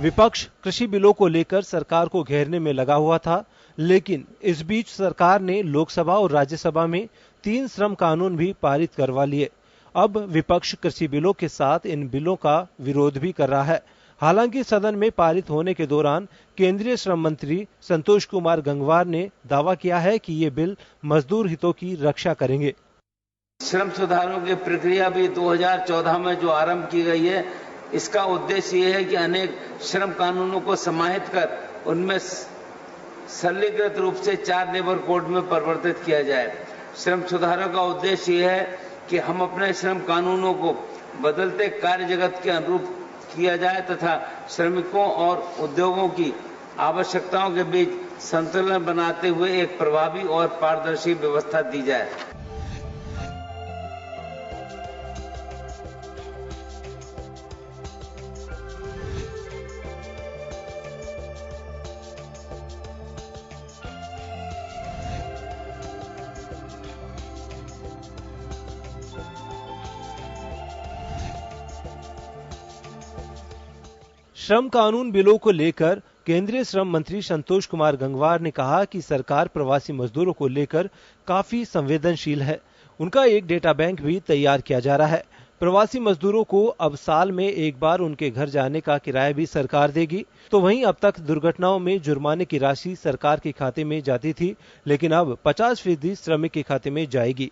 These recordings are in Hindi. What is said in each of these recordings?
विपक्ष कृषि बिलों को लेकर सरकार को घेरने में लगा हुआ था, लेकिन इस बीच सरकार ने लोकसभा और राज्यसभा में 3 श्रम कानून भी पारित करवा लिए। अब विपक्ष कृषि बिलों के साथ इन बिलों का विरोध भी कर रहा है। हालांकि सदन में पारित होने के दौरान केंद्रीय श्रम मंत्री संतोष कुमार गंगवार ने दावा किया है कि ये बिल मजदूर हितों की रक्षा करेंगे। श्रम सुधारों की प्रक्रिया भी 2014 में जो आरंभ की गई है, इसका उद्देश्य ये है कि अनेक श्रम कानूनों को समाहित कर उनमें सरलीकृत रूप से 4 लेबर कोड में परिवर्तित किया जाए। श्रम सुधारों का उद्देश्य ये है कि हम अपने श्रम कानूनों को बदलते कार्य जगत के अनुरूप किया जाए तथा श्रमिकों और उद्योगों की आवश्यकताओं के बीच संतुलन बनाते हुए एक प्रभावी और पारदर्शी व्यवस्था दी जाए। श्रम कानून बिलों को लेकर केंद्रीय श्रम मंत्री संतोष कुमार गंगवार ने कहा कि सरकार प्रवासी मजदूरों को लेकर काफी संवेदनशील है। उनका एक डेटा बैंक भी तैयार किया जा रहा है। प्रवासी मजदूरों को अब साल में एक बार उनके घर जाने का किराया भी सरकार देगी। तो वहीं अब तक दुर्घटनाओं में जुर्माने की राशि सरकार के खाते में जाती थी, लेकिन अब 50% श्रमिक के खाते में जाएगी।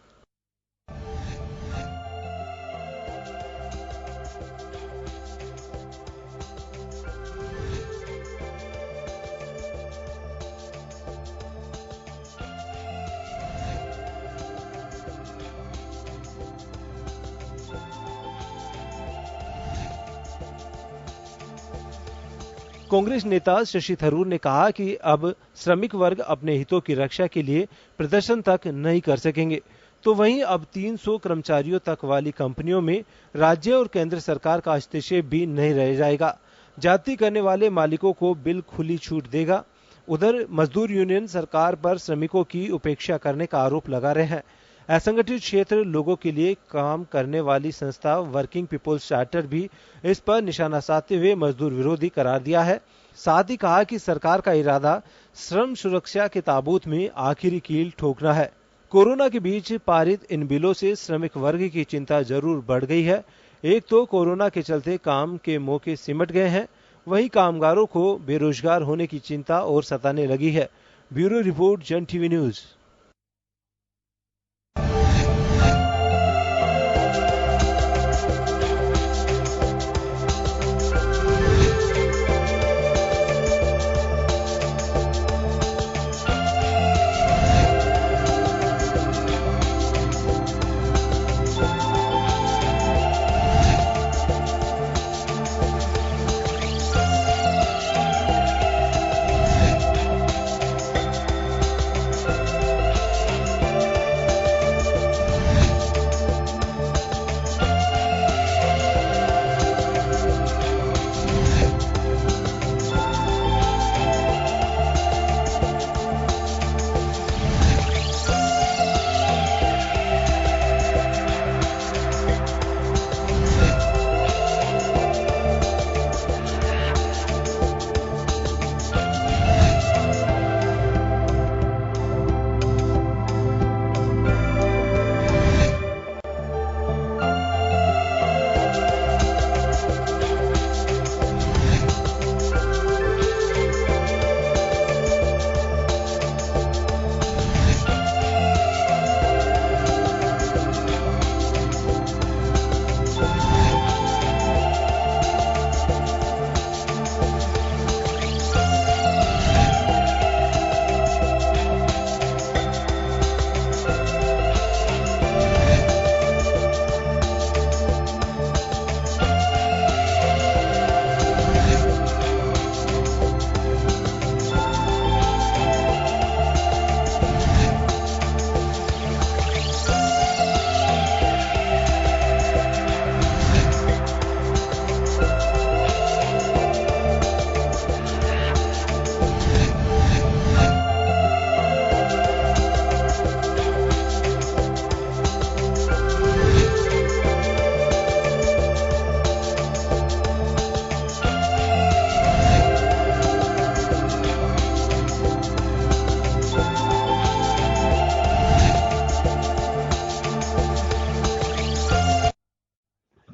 कांग्रेस नेता शशि थरूर ने कहा कि अब श्रमिक वर्ग अपने हितों की रक्षा के लिए प्रदर्शन तक नहीं कर सकेंगे। तो वहीं अब 300 कर्मचारियों तक वाली कंपनियों में राज्य और केंद्र सरकार का हस्तक्षेप भी नहीं रह जाएगा। जाति करने वाले मालिकों को बिल खुली छूट देगा। उधर मजदूर यूनियन सरकार पर श्रमिकों की उपेक्षा करने का आरोप लगा रहे हैं। असंगठित क्षेत्र लोगों के लिए काम करने वाली संस्था वर्किंग पीपल्स चार्टर भी इस पर निशाना साधते हुए मजदूर विरोधी करार दिया है। साथ ही कहा कि सरकार का इरादा श्रम सुरक्षा के ताबूत में आखिरी कील ठोकना है। कोरोना के बीच पारित इन बिलों से श्रमिक वर्ग की चिंता जरूर बढ़ गई है। एक तो कोरोना के चलते काम के मौके सिमट गए हैं, वहीं कामगारों को बेरोजगार होने की चिंता और सताने लगी है। ब्यूरो रिपोर्ट, जन टीवी न्यूज।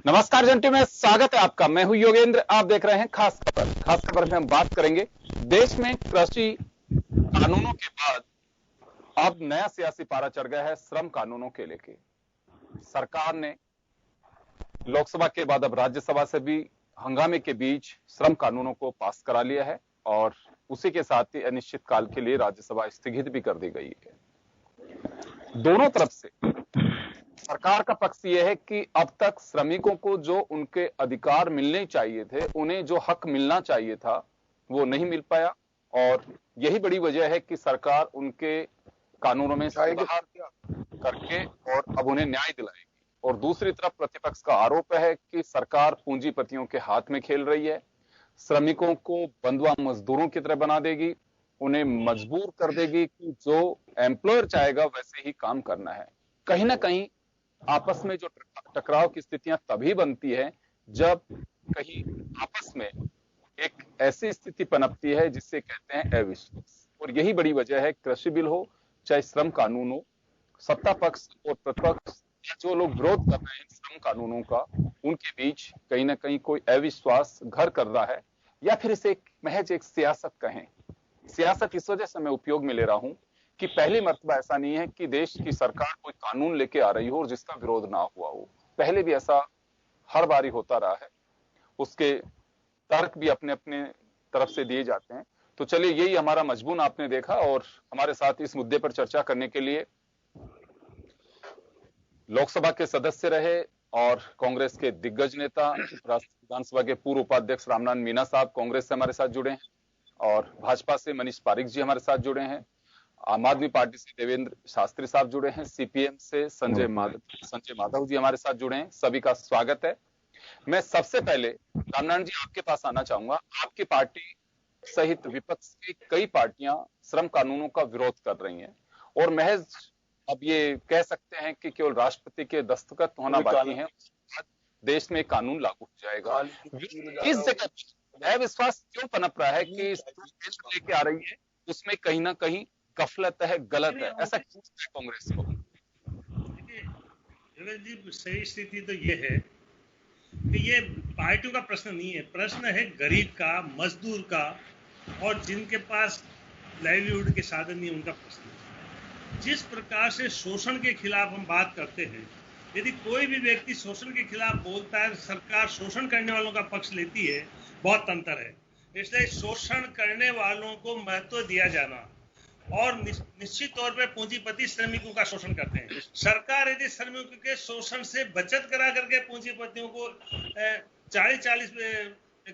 नमस्कार जंटी में स्वागत है आपका। मैं हूं योगेंद्र, आप देख रहे हैं खास खबर। खास खबर में हम बात करेंगे देश में कृषि कानूनों के बाद अब नया सियासी पारा चढ़ गया है श्रम कानूनों के लेके। सरकार ने लोकसभा के बाद अब राज्यसभा से भी हंगामे के बीच श्रम कानूनों को पास करा लिया है और उसी के साथ ही अनिश्चित काल के लिए राज्यसभा स्थगित भी कर दी गई है। दोनों तरफ से सरकार का पक्ष यह है कि अब तक श्रमिकों को जो उनके अधिकार मिलने चाहिए थे, उन्हें जो हक मिलना चाहिए था, वो नहीं मिल पाया और यही बड़ी वजह है कि सरकार उनके कानूनों में सुधार करके और अब उन्हें न्याय दिलाएगी। और दूसरी तरफ प्रतिपक्ष का आरोप है कि सरकार पूंजीपतियों के हाथ में खेल रही है, श्रमिकों को बंधुआ मजदूरों की तरह बना देगी, उन्हें मजबूर कर देगी कि जो एम्प्लॉयर चाहेगा वैसे ही काम करना है। कहीं ना कहीं आपस में जो टकराव की स्थितियां तभी बनती है जब कहीं आपस में एक ऐसी स्थिति पनपती है जिससे कहते हैं अविश्वास। और यही बड़ी वजह है, कृषि बिल हो चाहे श्रम कानून हो, सत्ता पक्ष और प्रतिपक्ष जो लोग विरोध कर रहे हैं श्रम कानूनों का, उनके बीच कहीं ना कहीं कोई अविश्वास घर कर रहा है या फिर इसे महज एक सियासत कहें। सियासत इस वजह से मैं उपयोग में ले रहा हूं कि पहली मर्तबा ऐसा नहीं है कि देश की सरकार कोई कानून लेके आ रही हो और जिसका विरोध ना हुआ हो। पहले भी ऐसा हर बारी होता रहा है, उसके तर्क भी अपने अपने तरफ से दिए जाते हैं। तो चलिए, यही हमारा मजबून आपने देखा और हमारे साथ इस मुद्दे पर चर्चा करने के लिए लोकसभा के सदस्य रहे और कांग्रेस के दिग्गज नेता, विधानसभा के पूर्व उपाध्यक्ष रामनाथ मीना साहब कांग्रेस से हमारे साथ जुड़े हैं और भाजपा से मनीष पारिक जी हमारे साथ जुड़े हैं, आम आदमी पार्टी से देवेंद्र शास्त्री साहब जुड़े हैं, सीपीएम से संजय माधव जी हमारे साथ जुड़े हैं। सभी का स्वागत है। मैं सबसे पहले रामनाथ जी आपके पास आना चाहूंगा। आपकी पार्टी सहित विपक्ष की कई पार्टियां श्रम कानूनों का विरोध कर रही हैं और महज अब ये कह सकते हैं कि केवल राष्ट्रपति के दस्तखत होना बाकी है, देश में कानून लागू हो जाएगा। इस जगह अविश्वास क्यों पनप रहा है कि लेके आ रही है, उसमें कहीं ना कहीं गफलत है, गलत है, ऐसा क्यों है कांग्रेस को? देखिए जी, सही स्थिति तो ये है कि ये पार्टियों का प्रश्न नहीं है, प्रश्न है गरीब का, मजदूर का और जिनके पास लाइवलीहुड के साधन नहीं, उनका प्रश्न है। जिस प्रकार से शोषण के खिलाफ हम बात करते हैं, यदि कोई भी व्यक्ति शोषण के खिलाफ बोलता है, सरकार शोषण करने वालों का पक्ष लेती है, बहुत अंतर है। इसलिए शोषण करने वालों को महत्व दिया जाना और निश्चित तौर पर पूंजीपति श्रमिकों का शोषण करते हैं। सरकार यदि श्रमिकों के शोषण से बचत करा करके पूंजीपतियों को 40-40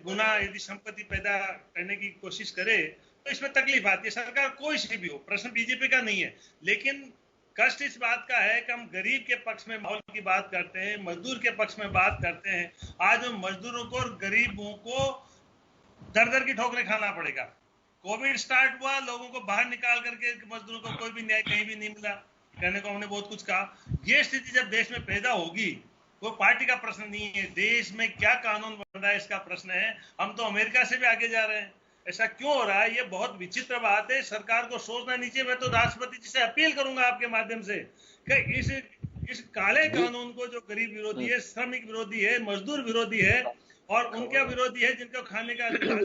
गुना यदि संपत्ति पैदा करने की कोशिश करे तो इसमें तकलीफ आती है। सरकार कोई सी भी हो, प्रश्न बीजेपी का नहीं है, लेकिन कष्ट इस बात का है कि हम गरीब के पक्ष में माहौल की बात करते हैं, मजदूर के पक्ष में बात करते हैं। आज हम मजदूरों को और गरीबों को दर दर की ठोकरें खाना पड़ेगा। कोविड स्टार्ट हुआ, लोगों को बाहर निकाल करके मजदूरों को कोई भी न्याय कहीं भी नहीं मिला, कहने को हमने बहुत कुछ कहा। ये स्थिति जब देश में पैदा होगी, वो पार्टी का प्रश्न नहीं है, देश में क्या कानून बन रहा है इसका प्रश्न है। हम तो अमेरिका से भी आगे जा रहे हैं, ऐसा क्यों हो रहा है? ये बहुत विचित्र बात है, सरकार को सोचना नीचे। मैं तो राष्ट्रपति जी से अपील करूंगा आपके माध्यम से कि इस काले कानून को, जो गरीब विरोधी है, श्रमिक विरोधी है, मजदूर विरोधी है और उनका विरोधी है, जिनको खाने का अधिकार,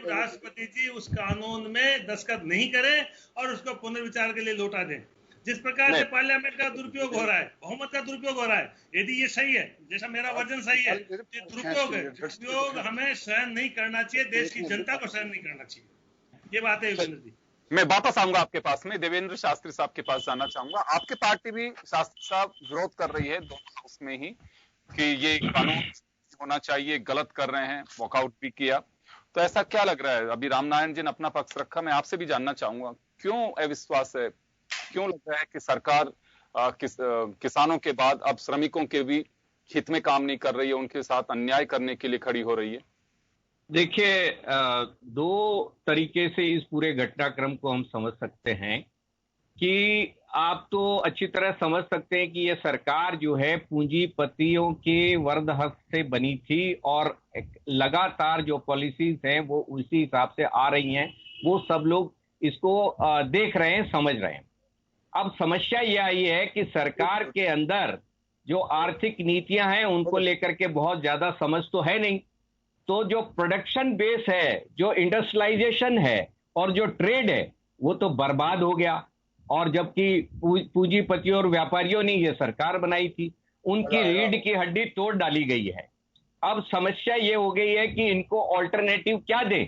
राष्ट्रपति जी उस कानून में दस्तखत नहीं करें और उसको पुनर्विचार के लिए लौटा दें। जिस प्रकार से पार्लियामेंट का दुरुपयोग हो रहा है, बहुमत का दुरुपयोग हो रहा है, यदि ये सही है, जैसा मेरा वर्जन सही है, ये दुरुपयोग है। दुरुपयोग हमें सहन नहीं करना चाहिए, देश की जनता को सहन नहीं करना चाहिए। ये बात है योगेंद्र जी। मैं वापस आऊंगा आपके पास में, देवेंद्र शास्त्री साहब के पास जाना चाहूंगा। आपकी पार्टी भी शास्त्री साहब विरोध कर रही है दोनों हाउस में ही कि ये कानून होना चाहिए, गलत कर रहे हैं, वॉकआउट भी किया। तो ऐसा क्या लग रहा है? अभी रामनारायण जी ने अपना पक्ष रखा, मैं आपसे भी जानना चाहूंगा क्यों अविश्वास है, क्यों लग रहा है कि सरकार किसानों के बाद अब श्रमिकों के भी हित में काम नहीं कर रही है, उनके साथ अन्याय करने के लिए खड़ी हो रही है? देखिए, दो तरीके से इस पूरे घटनाक्रम को हम समझ सकते हैं कि आप तो अच्छी तरह समझ सकते हैं कि ये सरकार जो है पूंजीपतियों के वरदहस्त से बनी थी और लगातार जो पॉलिसीज हैं वो उसी हिसाब से आ रही हैं। वो सब लोग इसको देख रहे हैं, समझ रहे हैं। अब समस्या ये आई है कि सरकार के अंदर जो आर्थिक नीतियां हैं उनको लेकर के बहुत ज्यादा समझ तो है नहीं। तो जो प्रोडक्शन बेस है, जो इंडस्ट्रियलाइजेशन है और जो ट्रेड है वो तो बर्बाद हो गया। और जबकि पूंजीपतियों और व्यापारियों ने ये सरकार बनाई थी, उनकी रीढ़ की हड्डी तोड़ डाली गई है। अब समस्या ये हो गई है कि इनको ऑल्टरनेटिव क्या दें।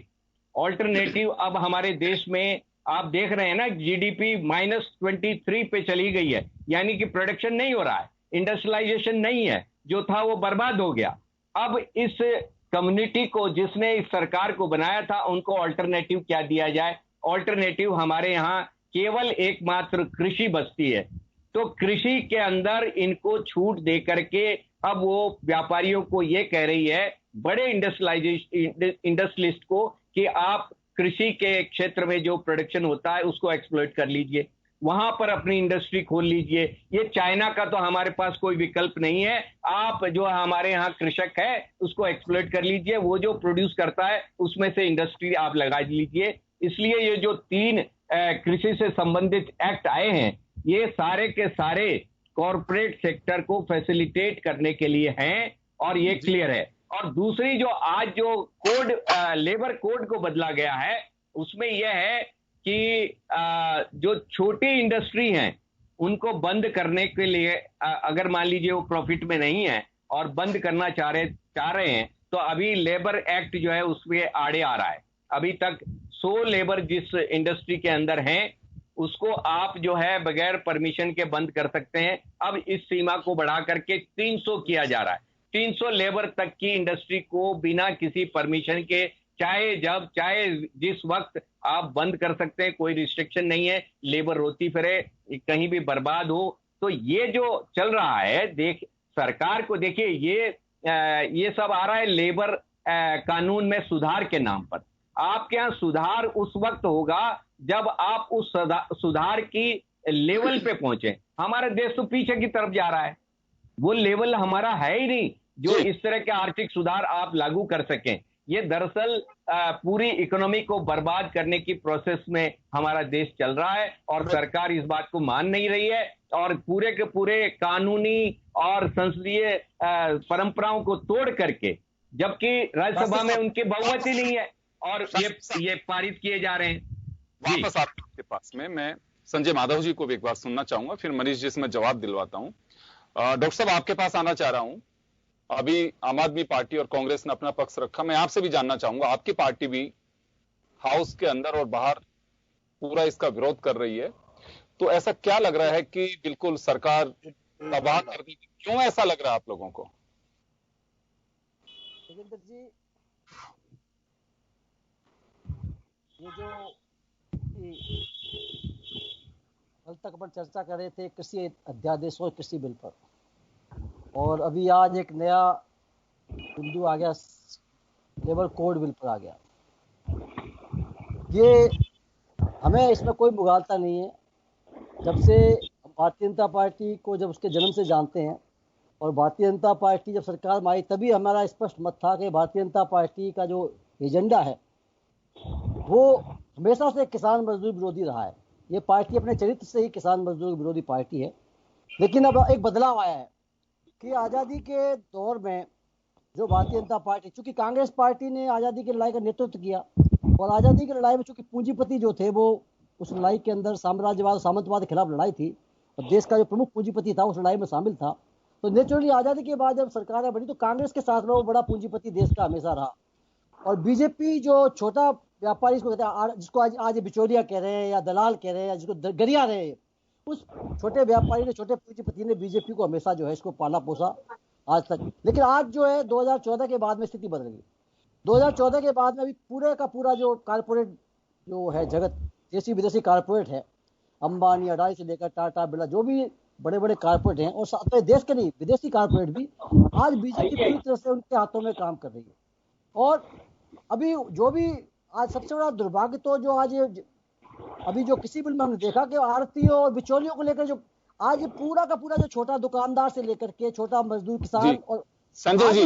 ऑल्टरनेटिव अब हमारे देश में आप देख रहे हैं ना, जीडीपी -23 पे चली गई है, यानी कि प्रोडक्शन नहीं हो रहा है, इंडस्ट्रियलाइजेशन नहीं है, जो था वो बर्बाद हो गया। अब इस कम्युनिटी को, जिसने इस सरकार को बनाया था, उनको ऑल्टरनेटिव क्या दिया जाए। ऑल्टरनेटिव हमारे यहाँ केवल एकमात्र कृषि बचती है। तो कृषि के अंदर इनको छूट दे करके अब वो व्यापारियों को ये कह रही है, बड़े इंडस्ट्रियलिस्ट को, कि आप कृषि के क्षेत्र में जो प्रोडक्शन होता है उसको एक्सप्लॉइट कर लीजिए, वहां पर अपनी इंडस्ट्री खोल लीजिए। ये चाइना का तो हमारे पास कोई विकल्प नहीं है, आप जो हमारे यहाँ कृषक है उसको एक्सप्लॉइट कर लीजिए, वो जो प्रोड्यूस करता है उसमें से इंडस्ट्री आप लगा लीजिए। इसलिए ये जो 3 कृषि से संबंधित एक्ट आए हैं, ये सारे के सारे कॉरपोरेट सेक्टर को फैसिलिटेट करने के लिए हैं, और ये क्लियर है। और दूसरी जो आज जो कोड, लेबर कोड को बदला गया है, उसमें यह है कि जो छोटी इंडस्ट्री हैं उनको बंद करने के लिए, अगर मान लीजिए वो प्रॉफिट में नहीं है और बंद करना चाह रहे हैं, तो अभी लेबर एक्ट जो है उसमें आड़े आ रहा है। अभी तक 100 लेबर जिस इंडस्ट्री के अंदर हैं उसको आप जो है बगैर परमिशन के बंद कर सकते हैं। अब इस सीमा को बढ़ा करके 300 किया जा रहा है। 300 लेबर तक की इंडस्ट्री को बिना किसी परमिशन के चाहे जिस वक्त आप बंद कर सकते हैं, कोई रिस्ट्रिक्शन नहीं है। लेबर रोती फिरे, कहीं भी बर्बाद हो। तो ये जो चल रहा है, सरकार को देखिए, ये सब आ रहा है लेबर कानून में सुधार के नाम पर। आपके यहाँ सुधार उस वक्त होगा जब आप उस सुधार की लेवल पे पहुंचे। हमारा देश तो पीछे की तरफ जा रहा है, वो लेवल हमारा है ही नहीं जो इस तरह के आर्थिक सुधार आप लागू कर सकें। ये दरअसल पूरी इकोनॉमी को बर्बाद करने की प्रोसेस में हमारा देश चल रहा है, और सरकार इस बात को मान नहीं रही है, और पूरे के पूरे कानूनी और संसदीय परंपराओं को तोड़ करके, जबकि राज्यसभा में उनकी बहुमत ही नहीं है, और ये पारित किए जा रहे हैं। वापस आपके पास में मैं संजय माधव जी को भी एक बार सुनना चाहूंगा, फिर मनीष जी से मैं जवाब दिलवाता हूं। डॉक्टर साहब, आपके पास आना चाह रहा हूं। अभी आम आदमी पार्टी और कांग्रेस ने अपना पक्ष रखा, मैं आपसे भी जानना चाहूंगा, आपकी पार्टी भी हाउस के अंदर और बाहर पूरा इसका विरोध कर रही है, तो ऐसा क्या लग रहा है कि बिल्कुल सरकार तबाह कर देगी? क्यों ऐसा लग रहा है आप लोगों को? जोगिंदर जी, ये जो कल तक अपन चर्चा कर रहे थे कृषि अध्यादेश और कृषि बिल पर, और अभी आज एक नया बिंदु आ गया, लेबर कोड बिल पर आ गया। ये हमें इसमें कोई मुगालता नहीं है। जब से भारतीय जनता पार्टी को जब उसके जन्म से जानते हैं, और भारतीय जनता पार्टी जब सरकार में आई तभी हमारा स्पष्ट मत था कि भारतीय जनता पार्टी का जो एजेंडा है वो हमेशा से किसान मजदूर विरोधी रहा है। ये पार्टी अपने चरित्र से ही किसान मजदूर विरोधी पार्टी है। लेकिन अब एक बदलाव आया है कि आज़ादी के दौर में जो भारतीय जनता पार्टी, चूंकि कांग्रेस पार्टी ने आज़ादी की लड़ाई का नेतृत्व किया, और आज़ादी की लड़ाई में चूंकि पूंजीपति जो थे वो उस लड़ाई के अंदर साम्राज्यवाद सामंतवाद के खिलाफ लड़ाई थी, और देश का जो प्रमुख पूंजीपति था उस लड़ाई में शामिल था। तो नेचुरली आज़ादी के बाद जब सरकारें बनी तो कांग्रेस के साथ में वो बड़ा पूंजीपति देश का हमेशा रहा। और बीजेपी जो छोटा व्यापारी इसको कहते हैं, जिसको आज बिचौलिया कह रहे हैं या दलाल कह रहे हैं या जिसको गरिया रहे हैं, उस छोटे व्यापारी ने, छोटे पूंजीपति ने बीजेपी को हमेशा जो है इसको पाला पोसा आज तक। लेकिन आज जो है 2014 के बाद में स्थिति बदल गई। 2014 के बाद में अभी पूरे का पूरा जो कारपोरेट जो है जगत, देशी विदेशी कारपोरेट है, अंबानी अडानी से लेकर टाटा बिरला, जो भी बड़े बड़े कारपोरेट हैं, और साथ में देश के नहीं विदेशी कारपोरेट भी आज बीजेपी पूरी तरह से उनके हाथों में काम कर रही है। और अभी जो भी आज सबसे बड़ा दुर्भाग्य तो जो आज अभी जो किसी बिल में हमने देखा कि आड़तियों और बिचौलियों को लेकर जो आज पूरा का पूरा जो छोटा दुकानदार से लेकर के छोटा मजदूर किसान, और Sanjay ji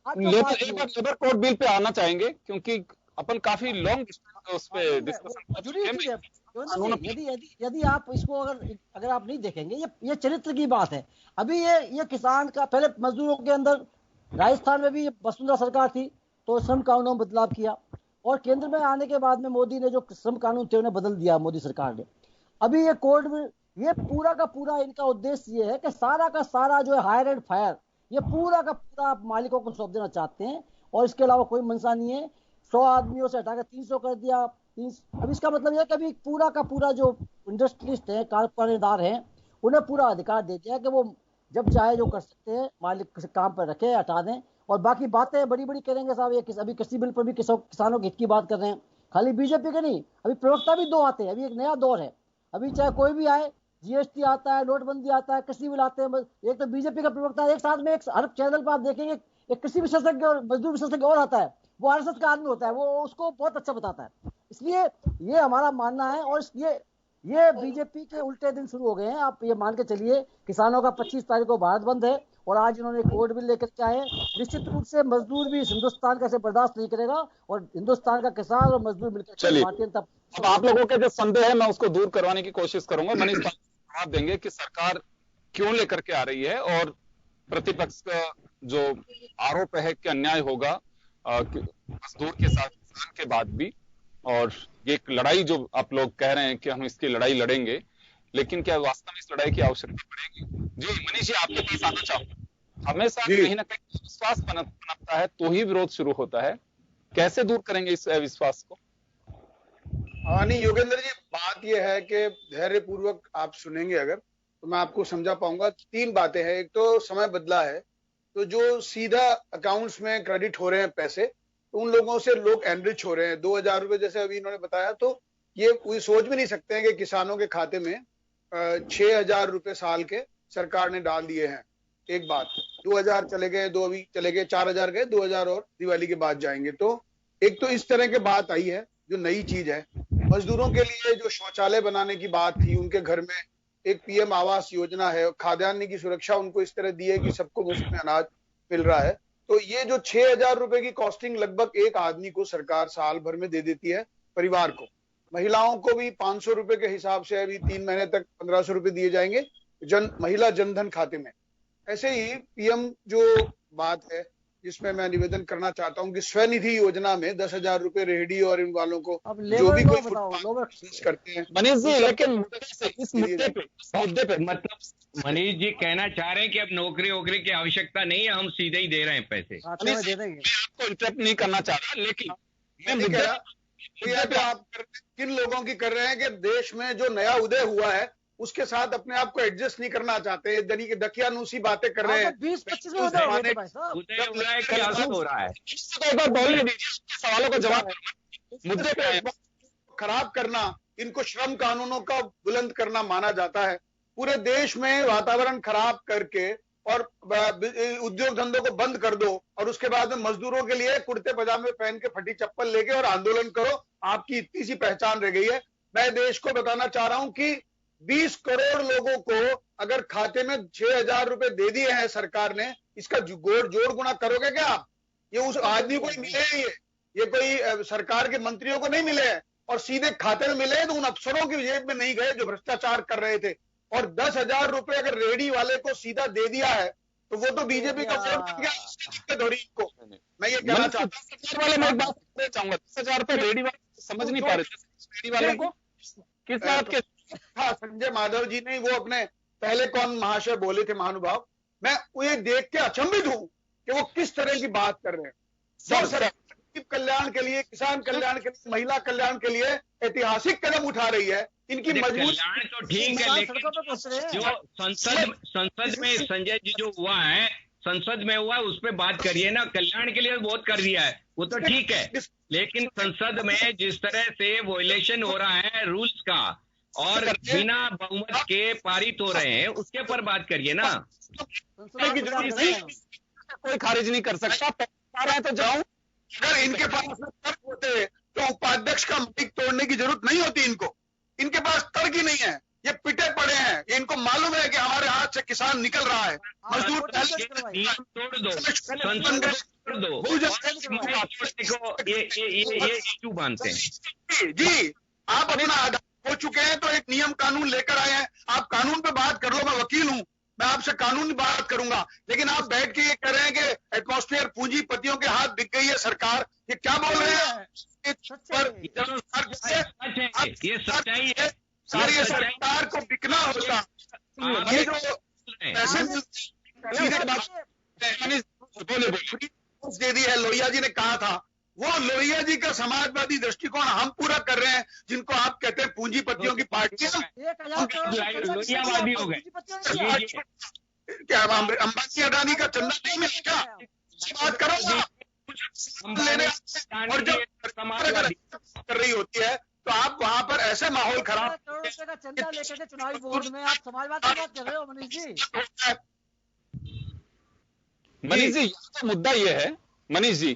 labour code bill pay आना चाहेंगे क्योंकि अपन काफी लॉन्ग उस पे डिस्कशन जुड़ी हुई है। यदि आप इसको अगर आप नहीं देखेंगे, ये चरित्र की बात है। अभी ये किसान का, पहले मजदूरों के अंदर राजस्थान में भी वसुंधरा सरकार थी तो श्रम कानूनों में बदलाव किया, और केंद्र में आने के बाद में मोदी ने जो श्रम कानून थे उन्हें बदल दिया मोदी सरकार ने। अभी ये कोड में ये पूरा का पूरा इनका उद्देश्य ये है कि सारा का सारा जो है हायर एंड फायर, ये पूरा का पूरा मालिकों को सौंप देना चाहते हैं, और इसके अलावा कोई मंशा नहीं है। 100 आदमियों से हटाकर 300 कर दिया। अब इसका मतलब यह है कि अभी पूरा का पूरा जो इंडस्ट्रियलिस्ट है, कारखानेदार हैं, उन्हें पूरा अधिकार दे दिया कि वो जब चाहे जो कर सकते हैं, मालिक काम पर रखे, हटा दें। और बाकी बातें बड़ी बड़ी करेंगे साहब। ये अभी कृषि बिल पर भी किसानों के हित की बात कर रहे हैं, खाली बीजेपी के नहीं। अभी प्रवक्ता भी 2 आते हैं, अभी एक नया दौर है। अभी चाहे कोई भी आए, जीएसटी आता है, नोटबंदी आता है, कृषि बिल आते हैं, एक तो बीजेपी का प्रवक्ता एक साथ में हर चैनल पर आप देखेंगे एक कृषि विशेषज्ञ और मजदूर विशेषज्ञ और आता है, वो आरएसएस का आदमी होता है, वो उसको बहुत अच्छा बताता है। इसलिए ये हमारा मानना है, और ये बीजेपी के उल्टे दिन शुरू हो गए हैं। आप ये मान के चलिए, किसानों का 25 तारीख को भारत बंद है, और आज इन्होंने कोड बिल लेकर के आए। निश्चित रूप से मजदूर भी हिंदुस्तान का बर्दाश्त नहीं करेगा, और हिंदुस्तान का किसान और मजदूर मिलकर भारतीय जनता। अब आप लोगों के जो संदेह है मैं उसको दूर करवाने की कोशिश करूंगा। मनीष जवाब देंगे कि सरकार क्यों लेकर के आ रही है, और प्रतिपक्ष का जो आरोप है कि अन्याय होगा मजदूर के साथ किसान के बाद भी, और ये एक लड़ाई जो आप लोग कह रहे हैं कि हम इसकी लड़ाई लड़ेंगे, लेकिन क्या वास्तव में इस लड़ाई की आवश्यकता पड़ेगी? जी मनीष जी, आपके पास आना चाहूंगा। हमेशा कहीं ना कहीं विश्वास पनपता है तो ही विरोध शुरू होता है, कैसे दूर करेंगे इस अविश्वास को? नहीं योगेंद्र जी, बात यह है कि धैर्य पूर्वक आप सुनेंगे अगर, तो मैं आपको समझा पाऊंगा। 3 बातें हैं। एक तो समय बदला है, तो जो सीधा अकाउंट्स में क्रेडिट हो रहे हैं पैसे, तो उन लोगों से लोग एनरिच हो रहे हैं। 2000 रुपए जैसे अभी इन्होंने बताया, तो ये कोई सोच भी नहीं सकते हैं कि किसानों के खाते में 6000 रुपए साल के सरकार ने डाल दिए हैं। एक बात, 2000 चले गए, 2 अभी चले गए, 4000 गए, 2000 और दिवाली के बाद जाएंगे। तो एक तो इस तरह की बात आई है जो नई चीज है। मजदूरों के लिए जो शौचालय बनाने की बात थी, उनके घर में एक पीएम आवास योजना है, खाद्यान्न की सुरक्षा उनको इस तरह दी है कि सबको मुफ्त में अनाज मिल रहा है। तो ये जो 6000 रुपए की कॉस्टिंग लगभग एक आदमी को सरकार साल भर में दे देती है परिवार को। महिलाओं को भी 500 रुपए के हिसाब से अभी 3 महीने तक 1500 रुपए दिए जाएंगे महिला जनधन खाते में। ऐसे ही पीएम जो बात है, जिसमें मैं निवेदन करना चाहता हूं कि स्वनिधि योजना में 10,000 रुपए रेहड़ी और इन वालों को जो भी कोई फुटपाथ करते हैं। मनीष जी, लेकिन इस मुद्दे पे मतलब मनीष जी कहना चाह रहे हैं कि अब नौकरी वोकरी की आवश्यकता नहीं है, हम सीधे ही दे रहे हैं पैसे। मैं आपको इंटरप्ट नहीं करना चाह रहा, लेकिन आप किन लोगों की कर रहे हैं कि देश में जो नया उदय हुआ है उसके साथ अपने आप को एडजस्ट नहीं करना चाहते, दकियानूसी बातें कर रहे हैं। 20-25 में हो रहा है। सवालों का जवाब मुद्दे पे खराब करना, इनको श्रम कानूनों का बुलंद करना माना जाता है। पूरे देश में वातावरण खराब करके और उद्योग धंधों को बंद कर दो, और उसके बाद में मजदूरों के लिए कुर्ते पजामे पहन के फटी चप्पल लेके और आंदोलन करो, आपकी इतनी सी पहचान रह गई है। मैं देश को बताना चाह रहा हूं कि 20 करोड़ लोगों को अगर खाते में 6000 रुपए दे दिए हैं सरकार ने, इसका जोड़ गुणा करोगे क्या आप? ये उस आदमी को ही मिले हैं, ये कोई सरकार के मंत्रियों को नहीं मिले हैं, और सीधे खाते में मिले हैं, तो उन अफसरों की जेब में नहीं गए जो भ्रष्टाचार कर रहे थे। और 10,000 रुपए अगर रेहड़ी वाले को सीधा दे दिया है तो वो तो बीजेपी का वोट बन गया, दिक्कत हो रही इनको। मैं ये कहना चाहता हूँ, वाले मैं एक बात कहना चाहूंगा, 10,000 रुपए रेहड़ी वाले समझ नहीं पा रहे रेहड़ी वालों को किस बात के। हाँ, संजय माधव जी ने वो अपने पहले कौन महाशय बोले थे महानुभाव, मैं ये देख के अचंभित हूं कि वो किस तरह की बात कर रहे हैं। सरकार कल्याण के लिए, किसान कल्याण के लिए, महिला कल्याण के लिए ऐतिहासिक कदम उठा रही है। इनकी मजबूत कल्याण तो ठीक है, लेकिन जो संसद में संजय जी जो हुआ है, संसद में हुआ है, उस पर बात करिए ना। कल्याण के लिए बहुत कर दिया है, वो तो ठीक है, लेकिन संसद में जिस तरह से वोलेशन हो रहा है रूल्स का और बिना बहुमत के पारित हो रहे हैं, उसके पर बात करिए ना। कोई खारिज नहीं कर सकता, तो जाऊं। अगर इनके पास तर्क होते तो उपाध्यक्ष का माइक तोड़ने की जरूरत नहीं होती इनको। इनके पास तर्क ही नहीं है, ये पिटे पड़े हैं। ये इनको मालूम है कि हमारे हाथ से किसान निकल रहा है, मजदूर तोड़ दो, ये क्यों मानते हैं? जी, आप अपना हो चुके हैं तो एक नियम कानून लेकर आए हैं। आप कानून पे बात कर लो, मैं वकील हूं, मैं आपसे कानूनी बात करूंगा, लेकिन आप बैठ के ये कह रहे हैं कि एटमॉस्फेयर पूंजीपतियों के हाथ बिक गई है सरकार। ये क्या बोल रहे हैं? ये सच्चाई है। सारी सरकार को बिकना होता, ये जो पैसे दे दी है, लोहिया जी ने कहा था, वो लोहिया जी का समाजवादी दृष्टिकोण हम पूरा कर रहे हैं, जिनको आप कहते हैं पूंजीपतियों की पार्टी। लोहियावादी हो गए क्या अंबानी अडानी का चंदा नहीं मिला क्या? बात करो लेने, और जब कर रही होती है तो आप वहां पर ऐसे माहौल खराब करोड़ रुपए का चंदा लेकर के चुनावी बोर्ड में आप समाजवाद की बात कर रहे हो मनीष जी। मनीष जी, यहाँ तो मुद्दा ये है, मनीष जी,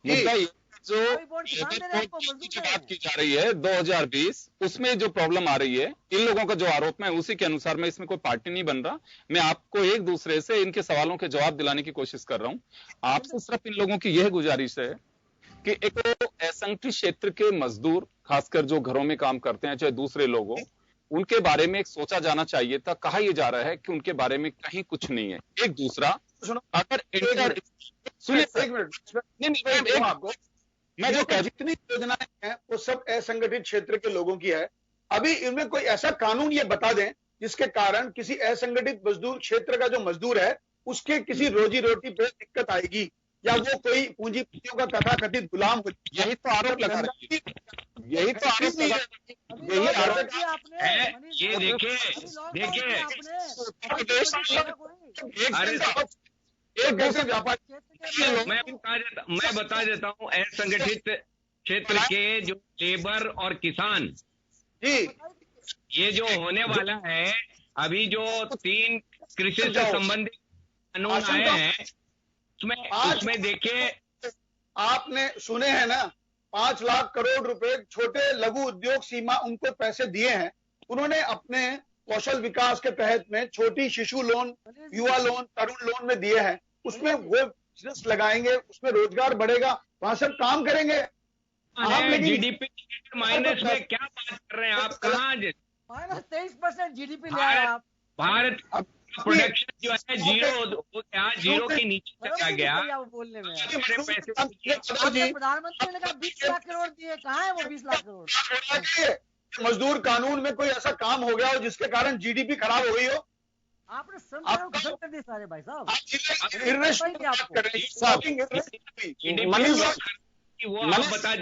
मुद्दा ये जो की बात की जा रही है 2020, उसमें जो प्रॉब्लम आ रही है, इन लोगों का जो आरोप है उसी के अनुसार, मैं इसमें कोई पार्टी नहीं बन रहा, मैं आपको एक दूसरे से इनके सवालों के जवाब दिलाने की कोशिश कर रहा हूं। आपसे सिर्फ इन लोगों की यह गुजारिश है कि एक तो असंगठित क्षेत्र के मजदूर, खासकर जो घरों में काम करते हैं, चाहे दूसरे लोगों, उनके बारे में एक सोचा जाना चाहिए था। कहा यह जा रहा है कि उनके बारे में कहीं कुछ नहीं है। एक दूसरा, अगर सुनिए आपको, मैं जो जितनी योजनाएं हैं वो सब असंगठित क्षेत्र के लोगों की है। अभी इनमें कोई ऐसा कानून ये बता दें जिसके कारण किसी असंगठित मजदूर क्षेत्र का जो मजदूर है उसके किसी रोजी रोटी पे दिक्कत आएगी, या वो कोई पूंजीपतियों का तथाकथित गुलाम हो। यही तो आरोप लगा रही है, यही तो आरोप लगा यही आरोप है। ये देखिए एक दूसरे व्यापारी, मैं बता देता हूँ, असंगठित क्षेत्र के जो लेबर और किसान, जी, ये जो होने वाला है, अभी जो 3 कृषि से संबंधित कानून आए हैं, उसमें देखिए, आपने सुने हैं ना, 5 लाख करोड़ रुपए छोटे लघु उद्योग सीमा उनको पैसे दिए हैं। उन्होंने अपने कौशल विकास के तहत में छोटी शिशु लोन, युवा लोन, तरुण लोन में दिए हैं। उसमें वो बिजनेस लगाएंगे, उसमें रोजगार बढ़ेगा, वहां सब काम करेंगे। जीडीपी माइनस में क्या बात कर रहे हैं आप? कहाँ -23% जीडीपी ले आए आप। भारत प्रोडक्शन जो है जीरो के नीचे चला गया। बोलने में पैसे प्रधानमंत्री ने कहा 20 लाख करोड़ दिए, कहाँ है वो 20 लाख करोड़? मजदूर कानून में कोई ऐसा काम हो गया हो जिसके कारण जीडीपी खराब हो गई हो? आपने खत्म कर दिए सारे भाई साहब। बता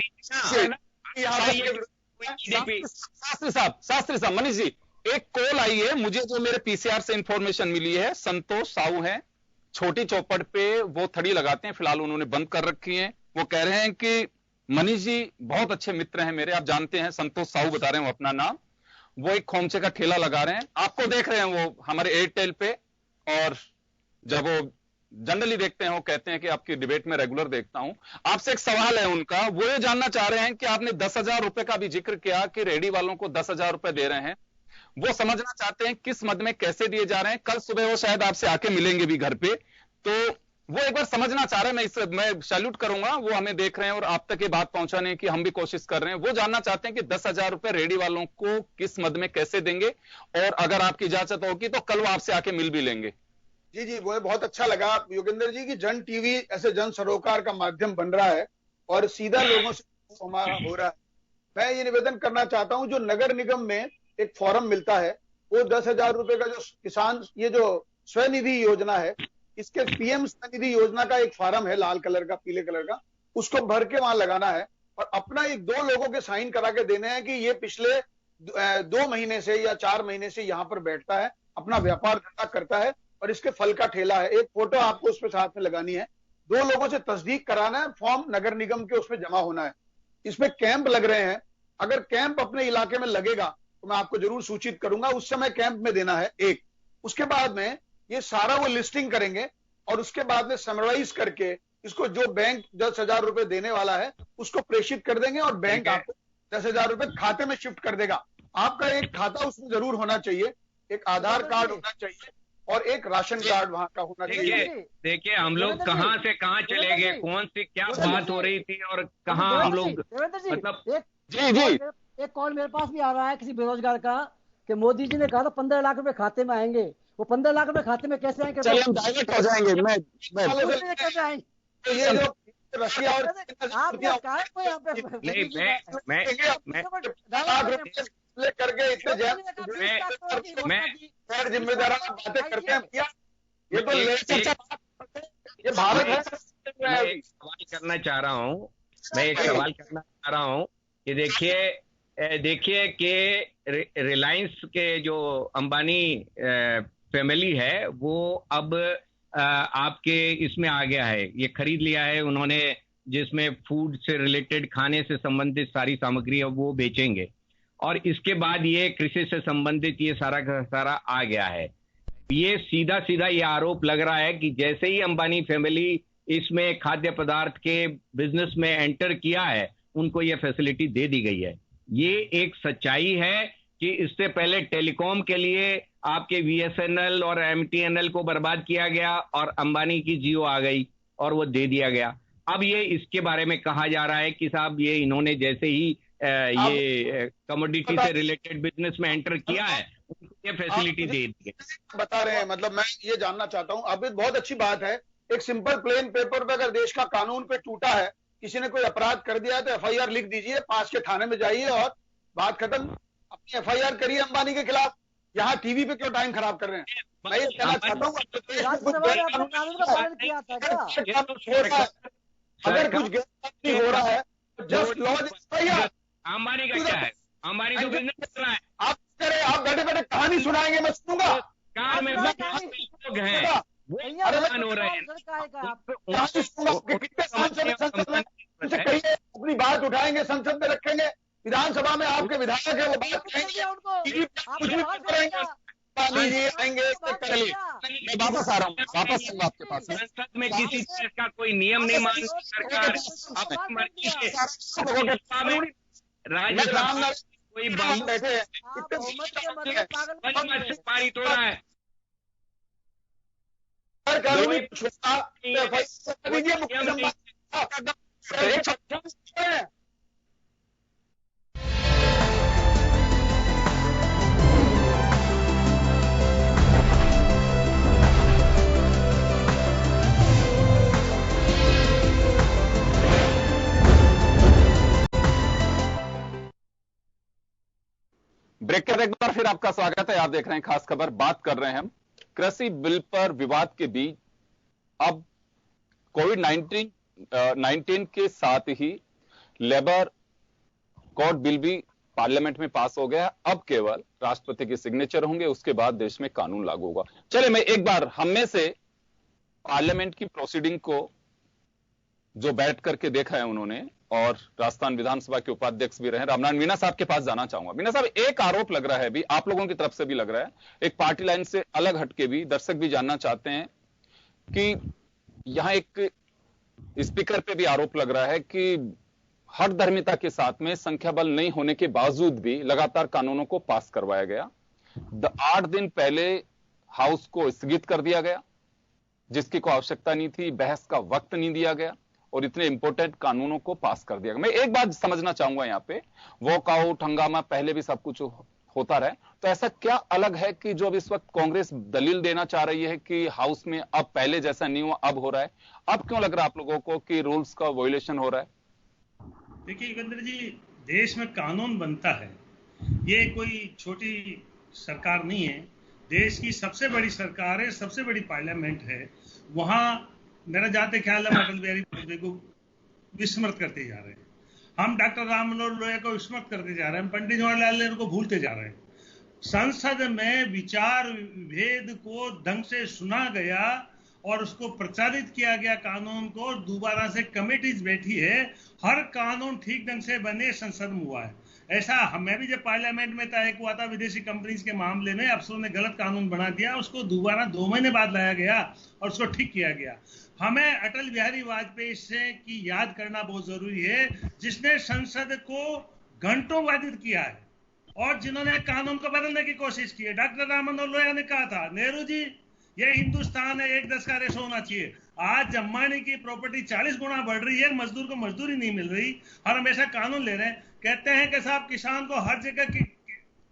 शास्त्री साहब, मनीष जी, एक कॉल आई है मुझे, जो मेरे पीसीआर से इंफॉर्मेशन मिली है। संतोष साहू हैं, छोटी चौपड़ पे वो थड़ी लगाते हैं, फिलहाल उन्होंने बंद कर रखी है। वो कह रहे हैं कि मनीष जी बहुत अच्छे मित्र हैं मेरे, आप जानते हैं, संतोष साहू बता रहे हैं वो अपना नाम। वो एक खोमचे का ठेला लगा रहे हैं, आपको देख रहे हैं वो हमारे एयरटेल पे, और जब वो जनरली देखते हैं वो कहते हैं कि आपकी डिबेट में रेगुलर देखता हूं। आपसे एक सवाल है उनका, वो ये जानना चाह रहे हैं कि आपने 10,000 रुपए का भी जिक्र किया कि रेडी वालों को 10,000 रुपए दे रहे हैं। वो समझना चाहते हैं किस मद में कैसे दिए जा रहे हैं। कल सुबह वो शायद आपसे आके मिलेंगे भी घर पे, तो वो एक बार समझना चाह रहे हैं। मैं सैल्यूट करूंगा, वो हमें देख रहे हैं और आप तक ये बात पहुंचाने की हम भी कोशिश कर रहे हैं। वो जानना चाहते हैं कि 10,000 रुपए रेडी वालों को किस मद में कैसे देंगे, और अगर आपकी इजाजत होगी तो कल वो आपसे आके मिल भी लेंगे। जी, वो बहुत अच्छा लगा योगेंद्र जी की जन टीवी ऐसे जन सरोकार का माध्यम बन रहा है और सीधा लोगों से हमारा हो रहा है। मैं ये निवेदन करना चाहता हूं, जो नगर निगम में एक फॉर्म मिलता है, वो 10,000 रुपए का जो किसान, ये जो स्वनिधि योजना है, इसके पीएम स्वनिधि योजना का एक फॉर्म है, लाल कलर का, पीले कलर का, उसको भर के वहां लगाना है और अपना 1-2 लोगों के साइन करा के देने हैं कि ये पिछले 2 महीने से या 4 महीने से यहाँ पर बैठता है, अपना व्यापार धंधा करता है और इसके फल का ठेला है। एक फोटो आपको उसमें साथ में लगानी है, 2 लोगों से तस्दीक कराना है, फॉर्म नगर निगम के उसमें जमा होना है। इसमें कैंप लग रहे हैं, अगर कैंप अपने इलाके में लगेगा तो मैं आपको जरूर सूचित करूंगा, उस समय कैंप में देना है। एक, उसके बाद में ये सारा वो लिस्टिंग करेंगे और उसके बाद में समराइज करके इसको जो बैंक 10,000 रुपए देने वाला है उसको प्रेषित कर देंगे और बैंक आपको 10,000 रुपए खाते में शिफ्ट कर देगा। आपका एक खाता उसमें जरूर होना चाहिए, एक आधार कार्ड होना चाहिए और एक राशन कार्ड वहां का होना चाहिए। देखिए हम लोग कहां से कहां चले गए, कौन सी क्या बात हो रही थी और कहां हम लोग, मतलब जी एक कॉल मेरे पास भी आ रहा है किसी बेरोजगार का कि मोदी जी ने कहा था 15 लाख रुपए खाते में आएंगे। वो 15 लाख रुपए खाते में कैसे आएंगे? चलिए हम डाइवर्ट हो जाएंगे। मैं कैसे आएंगे? तो ये जो रशिया और करके इतने गैर जिम्मेदाराना बातें करते हैं भैया, ये तो ये भारत है। मैं एक सवाल करना चाह रहा हूँ कि देखिए कि रिलायंस के जो अंबानी फैमिली है वो अब आपके इसमें आ गया है, ये खरीद लिया है उन्होंने, जिसमें फूड से रिलेटेड, खाने से संबंधित सारी सामग्री है वो बेचेंगे, और इसके बाद ये कृषि से संबंधित ये सारा का सारा आ गया है। ये सीधा सीधा ये आरोप लग रहा है कि जैसे ही अंबानी फैमिली इसमें खाद्य पदार्थ के बिजनेस में एंटर किया है, उनको ये फैसिलिटी दे दी गई है। ये एक सच्चाई है कि इससे पहले टेलीकॉम के लिए आपके VSNL और MTNL को बर्बाद किया गया और अंबानी की जियो आ गई और वो दे दिया गया। अब ये इसके बारे में कहा जा रहा है कि साहब ये इन्होंने जैसे ही ये कमोडिटी से रिलेटेड बिजनेस में एंटर किया है, उनको ये फैसिलिटी दे दी है। बता रहे हैं, मतलब मैं ये जानना चाहता हूं। अब बहुत अच्छी बात है, एक सिंपल प्लेन पेपर पे अगर देश का कानून पे टूटा है, किसी ने कोई अपराध कर दिया है तो FIR लिख दीजिए, पास के थाने में जाइए और बात खत्म। अपनी FIR करिए अंबानी के खिलाफ। यहाँ टीवी पे क्यों टाइम खराब कर रहे हैं? मैं ये कहना चाहता हूँ अगर कुछ गैर हो रहा है जस्ट लॉ FIR। अंबानी का क्या है? अंबानी तो बिजनेस कर रहा है। आप करें, आप बैठे बैठे कहानी सुनाएंगे, मैं सुनूंगा। कार में लोग हैं, हो रहे हैं, अपनी बात उठाएंगे, संसद में रखेंगे, विधानसभा में आपके विधायक है वो बात करेंगे, आएंगे। मैं वापस आ रहा हूँ, वापस आपके पास। संसद में किसी चीज का कोई नियम नहीं मानती सरकार, अपनी मर्जी से राज्यसभा कोई बैठे पारित हो रहा है। ब्रेक के बाद एक बार फिर आपका स्वागत है। आप देख रहे हैं खास खबर। बात कर रहे हैं हम कृषि बिल पर विवाद के बीच। अब कोविड-19 के साथ ही लेबर कोड बिल भी पार्लियामेंट में पास हो गया। अब केवल राष्ट्रपति के सिग्नेचर होंगे, उसके बाद देश में कानून लागू होगा। चलिए मैं एक बार हम में से पार्लियामेंट की प्रोसीडिंग को जो बैठ करके देखा है उन्होंने, और राजस्थान विधानसभा के उपाध्यक्ष भी रहे रामनारायण मीणा साहब के पास जाना चाहूंगा। मीणा साहब, एक आरोप लग रहा है भी, आप लोगों की तरफ से भी लग रहा है, एक पार्टी लाइन से अलग हटके भी दर्शक भी जानना चाहते हैं कि यहां एक स्पीकर पे भी आरोप लग रहा है कि हर धर्मिता के साथ में संख्या बल नहीं होने के बावजूद भी लगातार कानूनों को पास करवाया गया। 8 दिन पहले हाउस को स्थगित कर दिया गया, जिसकी कोई आवश्यकता नहीं थी, बहस का वक्त नहीं दिया गया, और इतने इंपॉर्टेंट कानूनों को पास कर दिया गया। मैं एक बात समझना चाहूंगा, यहां पे वॉकआउट हंगामा पहले भी सब कुछ होता रहे, तो ऐसा क्या अलग है कि जो अब इस वक्त कांग्रेस दलील देना चाह रही है कि हाउस में अब पहले जैसा नहीं हुआ, अब हो रहा है? अब क्यों लग रहा है आप लोगों को कि रूल्स का वायलेशन हो रहा है? देखिए योगेंद्र जी, देश में कानून बनता है, ये कोई छोटी सरकार नहीं है, देश की सबसे बड़ी सरकार है, सबसे बड़ी पार्लियामेंट है। वहां मेरा जाते ख्याल है अटल बिहारी वाजपेयी को विस्मृत करते जा रहे हैं, हम डॉक्टर राम मनोहर लोहिया को विस्मृत करते जा रहे हैं, पंडित जवाहरलाल नेहरू को भूलते जा रहे हैं। संसद में विचार भेद को ढंग से सुना गया और उसको प्रचारित किया गया कानून को, दोबारा से कमेटीज बैठी है, हर कानून ठीक ढंग से बने संसद में हुआ है। ऐसा मैं भी जब पार्लियामेंट में था, एक हुआ था विदेशी कंपनीज के मामले में, अफसरों ने गलत कानून बना दिया, उसको दोबारा 2 महीने बाद लाया गया और उसको ठीक किया गया। हमें अटल बिहारी वाजपेयी से की याद करना बहुत जरूरी है, जिसने संसद को घंटों बाधित किया है और जिन्होंने कानून को बदलने की कोशिश की है। डॉक्टर राम मनोहर लोहिया ने कहा था, नेहरू जी ये हिंदुस्तान है, 1:10 का रेशो होना चाहिए। आज अंबानी की प्रॉपर्टी 40 गुना बढ़ रही है, मजदूर को मजदूरी नहीं मिल रही, और हमेशा कानून ले रहे हैं। कहते हैं कि साहब किसान को हर जगह की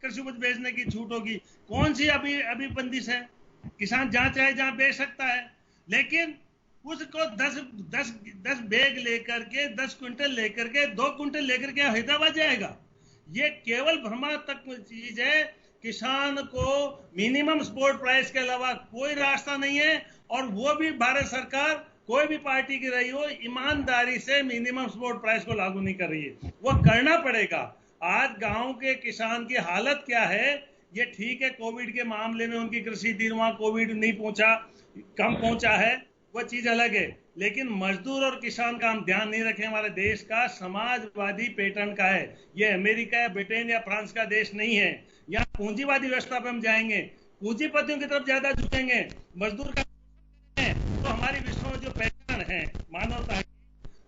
कृषि उपज बेचने की छूट होगी। कौन सी अभी बंदिश है? किसान जहां चाहे जहां बेच सकता है, लेकिन उसको 10 बैग लेकर के, 10 क्विंटल लेकर के, 2 क्विंटल लेकर के हैदराबाद जाएगा। ये केवल भ्रमात्मक चीज है। किसान को मिनिमम सपोर्ट प्राइस के अलावा कोई रास्ता नहीं है, और वो भी भारत सरकार कोई भी पार्टी की रही हो, ईमानदारी से मिनिमम सपोर्ट प्राइस को लागू नहीं कर रही है। वो करना पड़ेगा। आज गांव के किसान की हालत क्या है? ये ठीक है, कोविड के मामले में उनकी कृषि थी, वहां कोविड नहीं पहुंचा, कम पहुंचा है, वो चीज अलग है। लेकिन मजदूर और किसान का हम ध्यान नहीं रखें। हमारे देश का समाजवादी पैटर्न का है, ये अमेरिका या ब्रिटेन या फ्रांस का देश नहीं है। यहाँ पूंजीवादी व्यवस्था पे हम जाएंगे, पूंजीपतियों की तरफ ज्यादा झुकेंगे, मजदूर का है। तो हमारी विश्व में जो पैटर्न है मानवता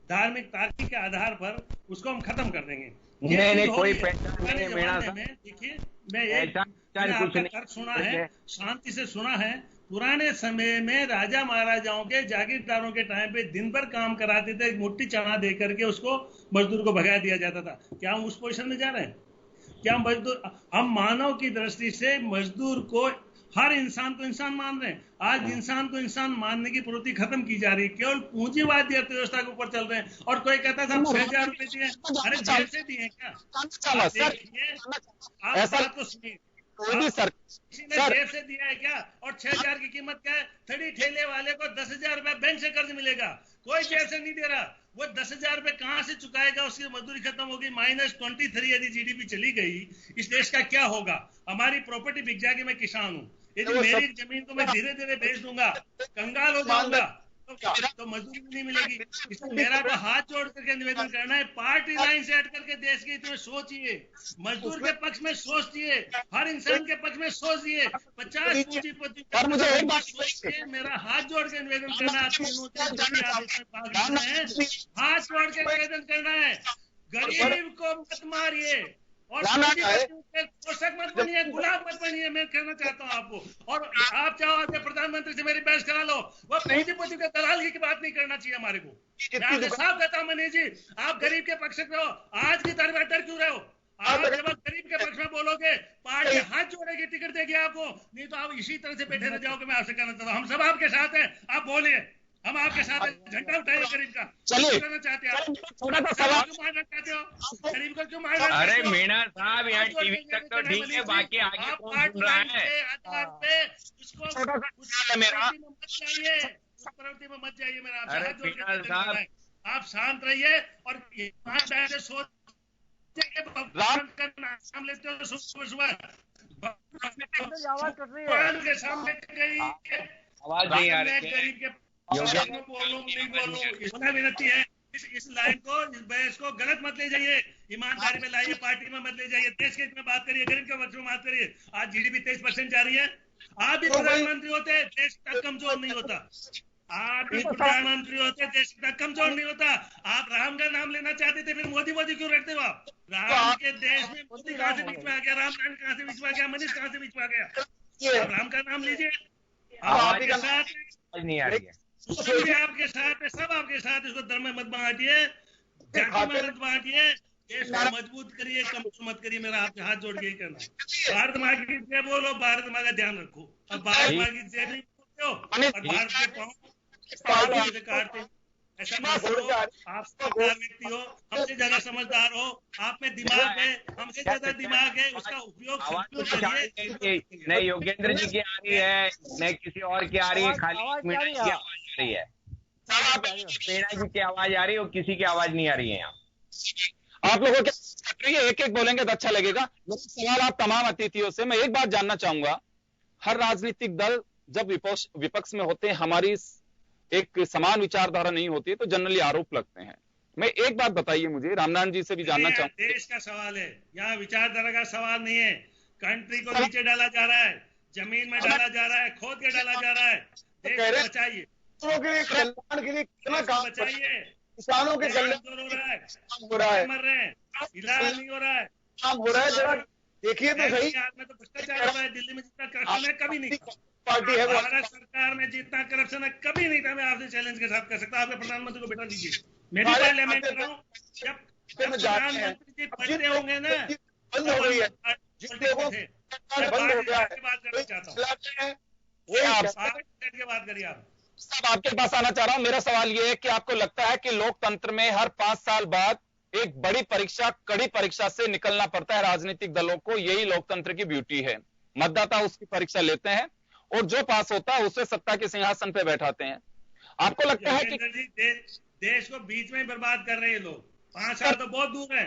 धार्मिक तार्किक के आधार पर, उसको हम खत्म कर देंगे। नहीं कोई पैटर्न नहीं है मेरा साहब। देखिए, मैं आपका तर्क सुना है, शांति से सुना है। पुराने समय में राजा महाराजाओं के जागीरदारों के टाइम पे दिन भर काम कराते थे, मुट्ठी चना दे करके उसको मजदूर को भगा दिया जाता था। क्या हम उस पोजीशन में जा रहे हैं? क्या मजदूर, हम मानव की दृष्टि से मजदूर को, हर इंसान को इंसान मान रहे हैं। आज इंसान को इंसान मानने की प्रवृत्ति खत्म की जा रही है, केवल पूंजीवादी अर्थव्यवस्था के ऊपर चल रहे हैं। और कोई कहता था 6,000 रुपए दिए, अरे जेब से दिए क्या? आप बात को सुनिए, किसी ने जेब से दिया है क्या? और 6,000 की कीमत क्या है? थड़ी ठेले वाले को 10,000 रुपए बैंक से कर्ज मिलेगा, कोई जेब से नहीं दे रहा। वो 10,000 रुपए कहां से चुकाएगा? उसकी मजदूरी खत्म होगी। -23 यदि जीडीपी चली गई, इस देश का क्या होगा? हमारी प्रॉपर्टी बिक जाएगी। मैं किसान हूं, यदि मेरी जमीन को मैं धीरे धीरे बेच दूंगा, कंगाल हो जाऊंगा, तो मजदूरी नहीं मिलेगी। इसलिए मेरा तो हाथ जोड़ करके निवेदन करना है, पार्टी लाइन से हट करके देश के हित में सोचिए, मजदूर के पक्ष में सोचिए, हर इंसान के पक्ष में सोचिए। 50 पूंजीपति, मेरा हाथ जोड़ के निवेदन करना है। हाथ जोड़ के निवेदन करना है, गरीब को मत मारिए और पोषक मत बनिए, गुलाब मत बनिए। मैं कहना चाहता हूँ आपको, और आप चाहो आज प्रधानमंत्री से मेरी बहस करा लो, वो पूंजीपति के दलाल की बात नहीं करना चाहिए हमारे को। मैं आपसे साफ कहता हूँ मनीष जी, आप गरीब के पक्ष में हो, आज की तारीख में डर क्यों रहे हो? आप जब गरीब के पक्ष में बोलोगे, पार्टी हाथ जोड़ेगी, टिकट देगी आपको, नहीं तो आप इसी तरह से बैठे रह जाओगे। मैं आपसे कहना चाहता हूँ, हम सब आपके साथ हैं, आप बोलिए, हम आपके साथ हैं। झंडा उठाइए गरीब का। चलिए, करना चाहते हैं आप, छोटा सा सवाल क्यों मारना चाहते हो? गरीब को क्यों मारना? अरे मीणा साहब, यहाँ टीवी तक तो ठीक है, बाकी आगे कौन सुन रहा है? छोटा सा सवाल है मेरा, प्रवृत्ति में मत जाइए। मेरा आपसे हाथ जोड़ के साहब, आप शांत रहिए और ईमानदारी से सोच भगवान का नाम लेते हो सुबह सुबह, आवाज कट रही है, भगवान के सामने गई आवाज नहीं आ रही है। गरीब के बोलूं नहीं बोलूं, इसमें विनती है, इस लाइन को, इस बहस को गलत मत ले जाइए, ईमानदारी में लाइए, पार्टी में मत ले जाइए, देश के हित में बात करिए, गरीब के पक्ष में बात करिए। आज जीडीपी 23% जा रही है। आप भी प्रधानमंत्री होते, देश तक कमजोर नहीं होता। आप भी प्रधानमंत्री होते, देश तक कमजोर नहीं होता। आप राम का नाम लेना चाहते थे, फिर मोदी क्यों रखते हो आप? राम के देश में मोदी कहां से बीच में आ गया? रामनारायण कहां से बीच में आ गया? मनीष कहां से बीच में आ गया? आप राम का नाम लीजिए, आपके साथ नहीं आ रही है, आपके साथ है, सब आपके साथ। इसको धर्म में मत बांटिए, जाति में मत बांटिए, देश को मजबूत करिए, कमजोर मत करिए। मेरा आपके हाथ जोड़ के ही करना है। भारत माँ की जय बोलो, भारत माँ का ध्यान रखो। अब भारत माँ की जय नहीं बोलते हो और भारत के पाँव से काटते, ऐसा मत करो। आप समझदार व्यक्ति हो, हमसे ज्यादा समझदार हो, आप में दिमाग है, हमसे ज्यादा दिमाग है, उसका उपयोग करिए। नहीं योगेंद्र जी की आ रही है, नहीं किसी और की आ रही है, खाली मीणा की आवाज आ रही है। मीणा जी की आवाज आ रही है और किसी की आवाज नहीं आ रही है। यहाँ आप लोगों के एक एक बोलेंगे तो अच्छा लगेगा। मेरा सवाल आप तमाम अतिथियों से, मैं एक बात जानना चाहूंगा, हर राजनीतिक दल जब विपक्ष में होते हैं, हमारी एक समान विचारधारा नहीं होती है तो जनरली आरोप लगते हैं। मैं एक बात बताइए मुझे, रामनारायण जी से भी जानना चाहूंगा। देश का सवाल है, यहाँ विचारधारा का सवाल नहीं है। कंट्री को नीचे डाला जा रहा है, जमीन में डाला जा रहा है, खोद के डाला जा रहा है। देश को बचाइए, कल्याण के लिए कितना काम बचाइए। किसानों के कल्याण हो रहा है, हो रहा है, मर रहे हैं, इलाज नहीं हो रहा है, काम हो रहा है। जरा देखिए तो सही, यार मैं तो भ्रष्टाचार हो रहा है दिल्ली में, जितना करप्शन है कभी नहीं था। पार्टी है वो। भारत सरकार में जितना करप्शन है कभी नहीं था। मैं आपसे चैलेंज के साथ कर सकता हूँ, आपके प्रधानमंत्री को बैठा दीजिए, मैं भी पार्लियामेंट कर रहा हूँ। जब प्रधानमंत्री जी पढ़ते होंगे ना, बंद हो गई है, जितने को थे, मैं बंद हो गया है, बात करना चाहता हूँ। बात करिए आप। साहब आपके पास आना चाह रहा हूं। मेरा सवाल यह है कि आपको लगता है कि लोकतंत्र में हर 5 साल बाद एक बड़ी परीक्षा, कड़ी परीक्षा से निकलना पड़ता है राजनीतिक दलों को? यही लोकतंत्र की ब्यूटी है। मतदाता उसकी परीक्षा लेते हैं और जो पास होता है उसे सत्ता के सिंहासन पे बैठाते हैं। आपको लगता है कि देश को बीच में बर्बाद कर रहे हैं लोग? 5 साल तो बहुत दूर है,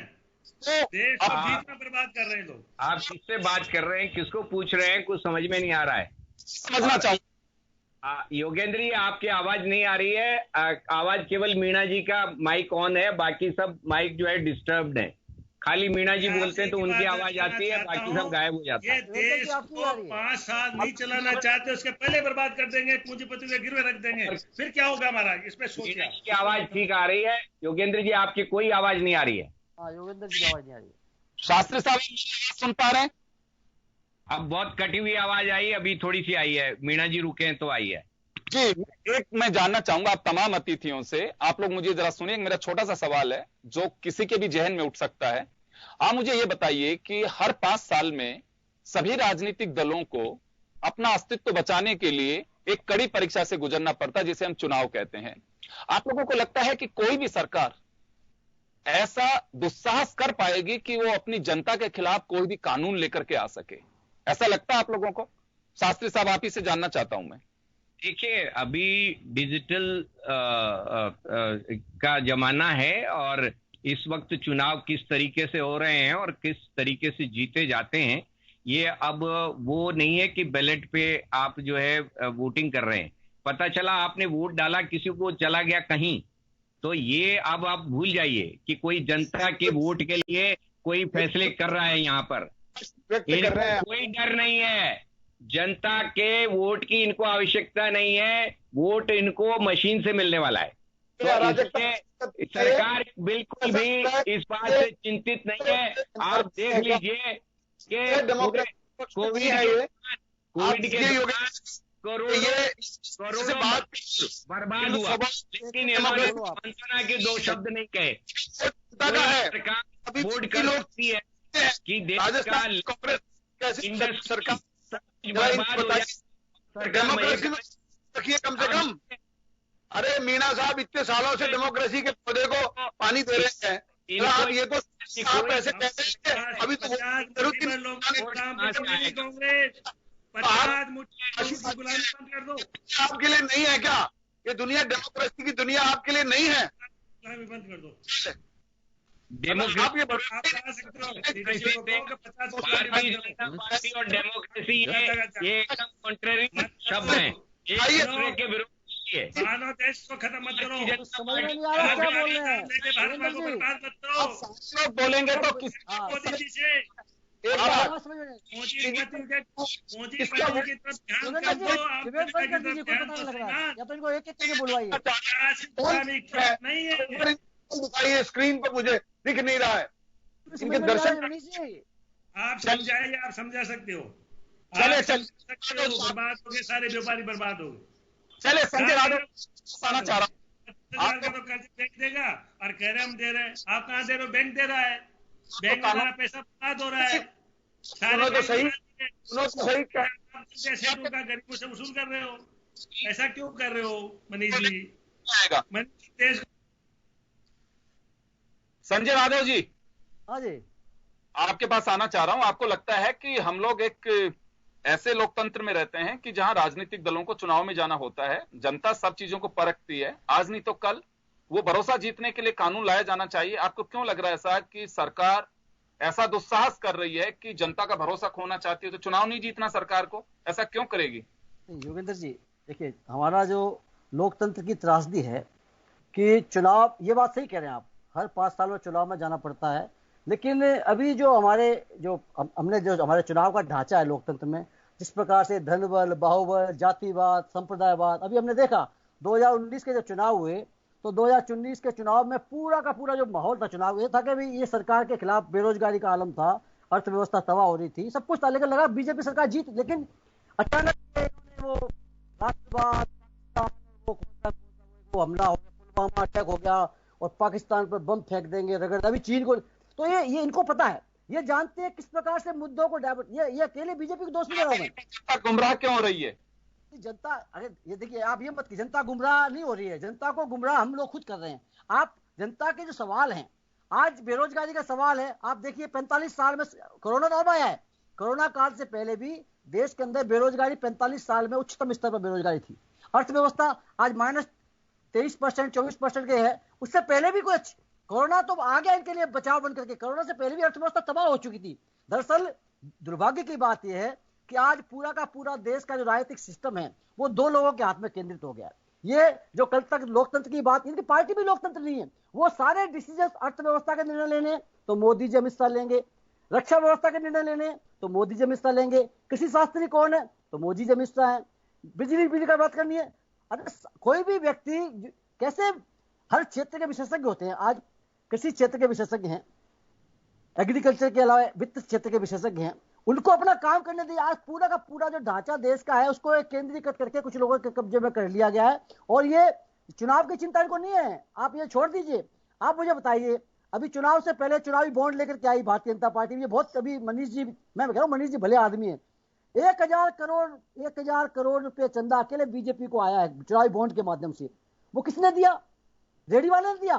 देश को बीच में बर्बाद कर रहे हैं लोग। आप किससे बात कर रहे हैं, किसको पूछ रहे हैं, कुछ समझ में नहीं आ रहा है। समझना चाहूंगा। योगेंद्र जी, आपकी आवाज नहीं आ रही है। आवाज केवल मीणा जी का माइक ऑन है, बाकी सब माइक जो है डिस्टर्ब्ड है। खाली मीणा जी बोलते हैं तो उनकी आवाज आती है, बाकी सब गायब हो जाता है। ये देश को 5 साल नहीं चलाना चाहते, उसके पहले बर्बाद कर देंगे, पूंजीपति को गिरवे रख देंगे, फिर क्या होगा हमारा? इस पे सोचिए। की आवाज ठीक आ रही है, योगेंद्र जी आपकी कोई आवाज नहीं आ रही है। योगेंद्र जी आवाज नहीं आ रही है। शास्त्री साहब सुन पा रहे हैं? अब बहुत कटी हुई आवाज आई, अभी थोड़ी सी आई है। मीणा जी रुके हैं तो आई है जी। एक मैं जानना चाहूंगा आप तमाम अतिथियों से, आप लोग मुझे जरा सुनिए। मेरा छोटा सा सवाल है जो किसी के भी जहन में उठ सकता है। आप मुझे यह बताइए कि हर 5 साल में सभी राजनीतिक दलों को अपना अस्तित्व बचाने के लिए एक कड़ी परीक्षा से गुजरना पड़ता है, जिसे हम चुनाव कहते हैं। आप लोगों को लगता है कि कोई भी सरकार ऐसा दुस्साहस कर पाएगी कि वो अपनी जनता के खिलाफ कोई भी कानून लेकर के आ सके? ऐसा लगता है आप लोगों को? शास्त्री साहब आप ही से जानना चाहता हूं मैं। देखिए, अभी डिजिटल का जमाना है और इस वक्त चुनाव किस तरीके से हो रहे हैं और किस तरीके से जीते जाते हैं, ये अब वो नहीं है कि बैलेट पे आप जो है वोटिंग कर रहे हैं। पता चला आपने वोट डाला, किसी को चला गया कहीं, तो ये अब आप भूल जाइए कि कोई जनता के वोट के लिए कोई फैसले कर रहा है। यहाँ पर कोई डर नहीं है, जनता के वोट की इनको आवश्यकता नहीं है, वोट इनको मशीन से मिलने वाला है। तो सरकार बिल्कुल भी इस बात से चिंतित नहीं है। आप देख लीजिए कि कोविड के करोड़ों बर्बाद हुआ, लेकिन इन्होंने वंदना के 2 शब्द नहीं कहे। सरकार वोट कर सकती है कि देश का इंडस्ट्री बर्बाद हो जाए। रखिए कम से कम। अरे मीणा साहब, इतने सालों से डेमोक्रेसी के पौधे को पानी दे रहे हैं, आप ये तो आप ऐसे कहते हैं अभी तो आपके लिए नहीं है क्या? ये दुनिया डेमोक्रेसी की दुनिया आपके लिए नहीं है? बंद कर दो। डेमोक्रेसी और डेमोक्रेसी ये एकदम कॉन्ट्रेरी शब्द है, एक दूसरे के विरुद्ध। देश को खत्म मत करो। समझ में नहीं आ रहा क्या बोल रहे हैं? भारत को बर्बाद मत करो। लोग बोलेंगे तो किस मोदी जी से मोदी की तरफ ध्यान दो। या तो इनको एक एक करके बुलवाइए। नहीं है, दिखाइए स्क्रीन पर, मुझे दिख नहीं रहा है इनके दर्शन। आप समझाइए, आप समझा सकते हो। चले बर्बाद हो गए, सारे व्यापारी बर्बाद हो गए। चले संजय राठौर आना चाह रहा हूं। तो कर्ज बैंक देगा और कह रहे हम दे रहे हैं। आप कहाँ दे रहे हो? बैंक दे रहा है, बैंक में हमारा पैसा बर्बाद हो रहा है। सुनो तो सही जैसे का गरीबों से वसूल कर रहे हो, ऐसा क्यों कर रहे हो मनीष जी? देश संजय राठौर जी, हाँ जी, आपके पास आना चाह रहा हूं। आपको लगता है कि हम लोग एक ऐसे लोकतंत्र में रहते हैं कि जहां राजनीतिक दलों को चुनाव में जाना होता है, जनता सब चीजों को परखती है, आज नहीं तो कल वो भरोसा जीतने के लिए कानून लाया जाना चाहिए? आपको क्यों लग रहा है ऐसा कि सरकार ऐसा दुस्साहस कर रही है कि जनता का भरोसा खोना चाहती है? तो चुनाव नहीं जीतना सरकार को, ऐसा क्यों करेगी? योगेंद्र जी देखिए, हमारा जो लोकतंत्र की त्रासदी है कि चुनाव, ये बात सही कह रहे हैं आप, हर 5 साल में चुनाव में जाना पड़ता है। लेकिन अभी जो हमने जो हमारे चुनाव का ढांचा है लोकतंत्र में, जिस प्रकार से धनबल, बाहुबल, जातिवाद, संप्रदायवाद, अभी हमने देखा 2019 के जब चुनाव हुए तो 2019 के चुनाव में पूरा का पूरा जो माहौल था चुनाव, ये था कि भाई ये सरकार के खिलाफ बेरोजगारी का आलम था अर्थव्यवस्था तबाह हो रही थी, सब कुछ था, लेकिन लगा बीजेपी सरकार जीत, लेकिन अचानक इन्होंने वो राष्ट्रवाद, वो हमला हो गया, पुलवामा अटैक हो गया और पाकिस्तान पर बम फेंक देंगे, रगड़ अभी चीन को, तो ये इनको पता है, ये जानते हैं किस प्रकार से मुद्दों को डाइवर्ट, ये अकेले बीजेपी को दोष नहीं दे रहा हूं मैं। गुमराह क्यों हो रही है जनता? अरे ये देखिए, आप ये मत कि जनता गुमराह नहीं हो रही है, जनता को गुमराह हम लोग खुद कर रहे हैं। आप जनता के जो सवाल हैं, आज बेरोजगारी का सवाल है, आप देखिए 45 साल में कोरोना नाम आया है, कोरोना काल से पहले भी देश के अंदर बेरोजगारी 45 साल में उच्चतम स्तर पर बेरोजगारी थी। अर्थव्यवस्था आज -23%, 24% के है, उससे पहले भी कुछ, कोरोना तो आ गया इनके लिए बचाव बन करके, कोरोना से पहले भी अर्थव्यवस्था तबाह हो चुकी थी। दरअसल दुर्भाग्य की बात यह है कि आज पूरा का पूरा देश का जो राजनीतिक सिस्टम है वो दो लोगों के हाथ में केंद्रित हो गया। ये जो कल तक लोकतंत्र की बात, इनकी पार्टी भी लोकतंत्र नहीं है, वो सारे डिसीजन अर्थव्यवस्था के निर्णय लेने तो मोदी जी अमित शाह लेंगे, रक्षा व्यवस्था के निर्णय लेने तो मोदी जी अमित शाह लेंगे, कृषि शास्त्री कौन है तो मोदी जी अमित शाह है, बिजली का बात करनी है, अरे कोई भी व्यक्ति कैसे, हर क्षेत्र के विशेषज्ञ होते हैं, आज कृषि क्षेत्र के विशेषज्ञ हैं, एग्रीकल्चर के अलावा वित्त क्षेत्र के विशेषज्ञ हैं, उनको अपना काम करने दिया। आज पूरा का पूरा जो ढांचा देश का है उसको एक केंद्रीकृत करके कुछ लोगों के कब्जे में कर लिया गया है, और ये चुनाव की चिंता इनको नहीं है। आप ये छोड़ दीजिए, आप मुझे बताइए, अभी चुनाव से पहले चुनावी बॉन्ड लेकर के आई भारतीय जनता पार्टी, ये बहुत, अभी मनीष जी, मैं कह रहा हूँ मनीष जी भले आदमी है, 1000 करोड़ रुपए चंदा अकेले बीजेपी को आया है चुनावी बॉन्ड के माध्यम से। वो किसने दिया? रेडी वाले ने दिया,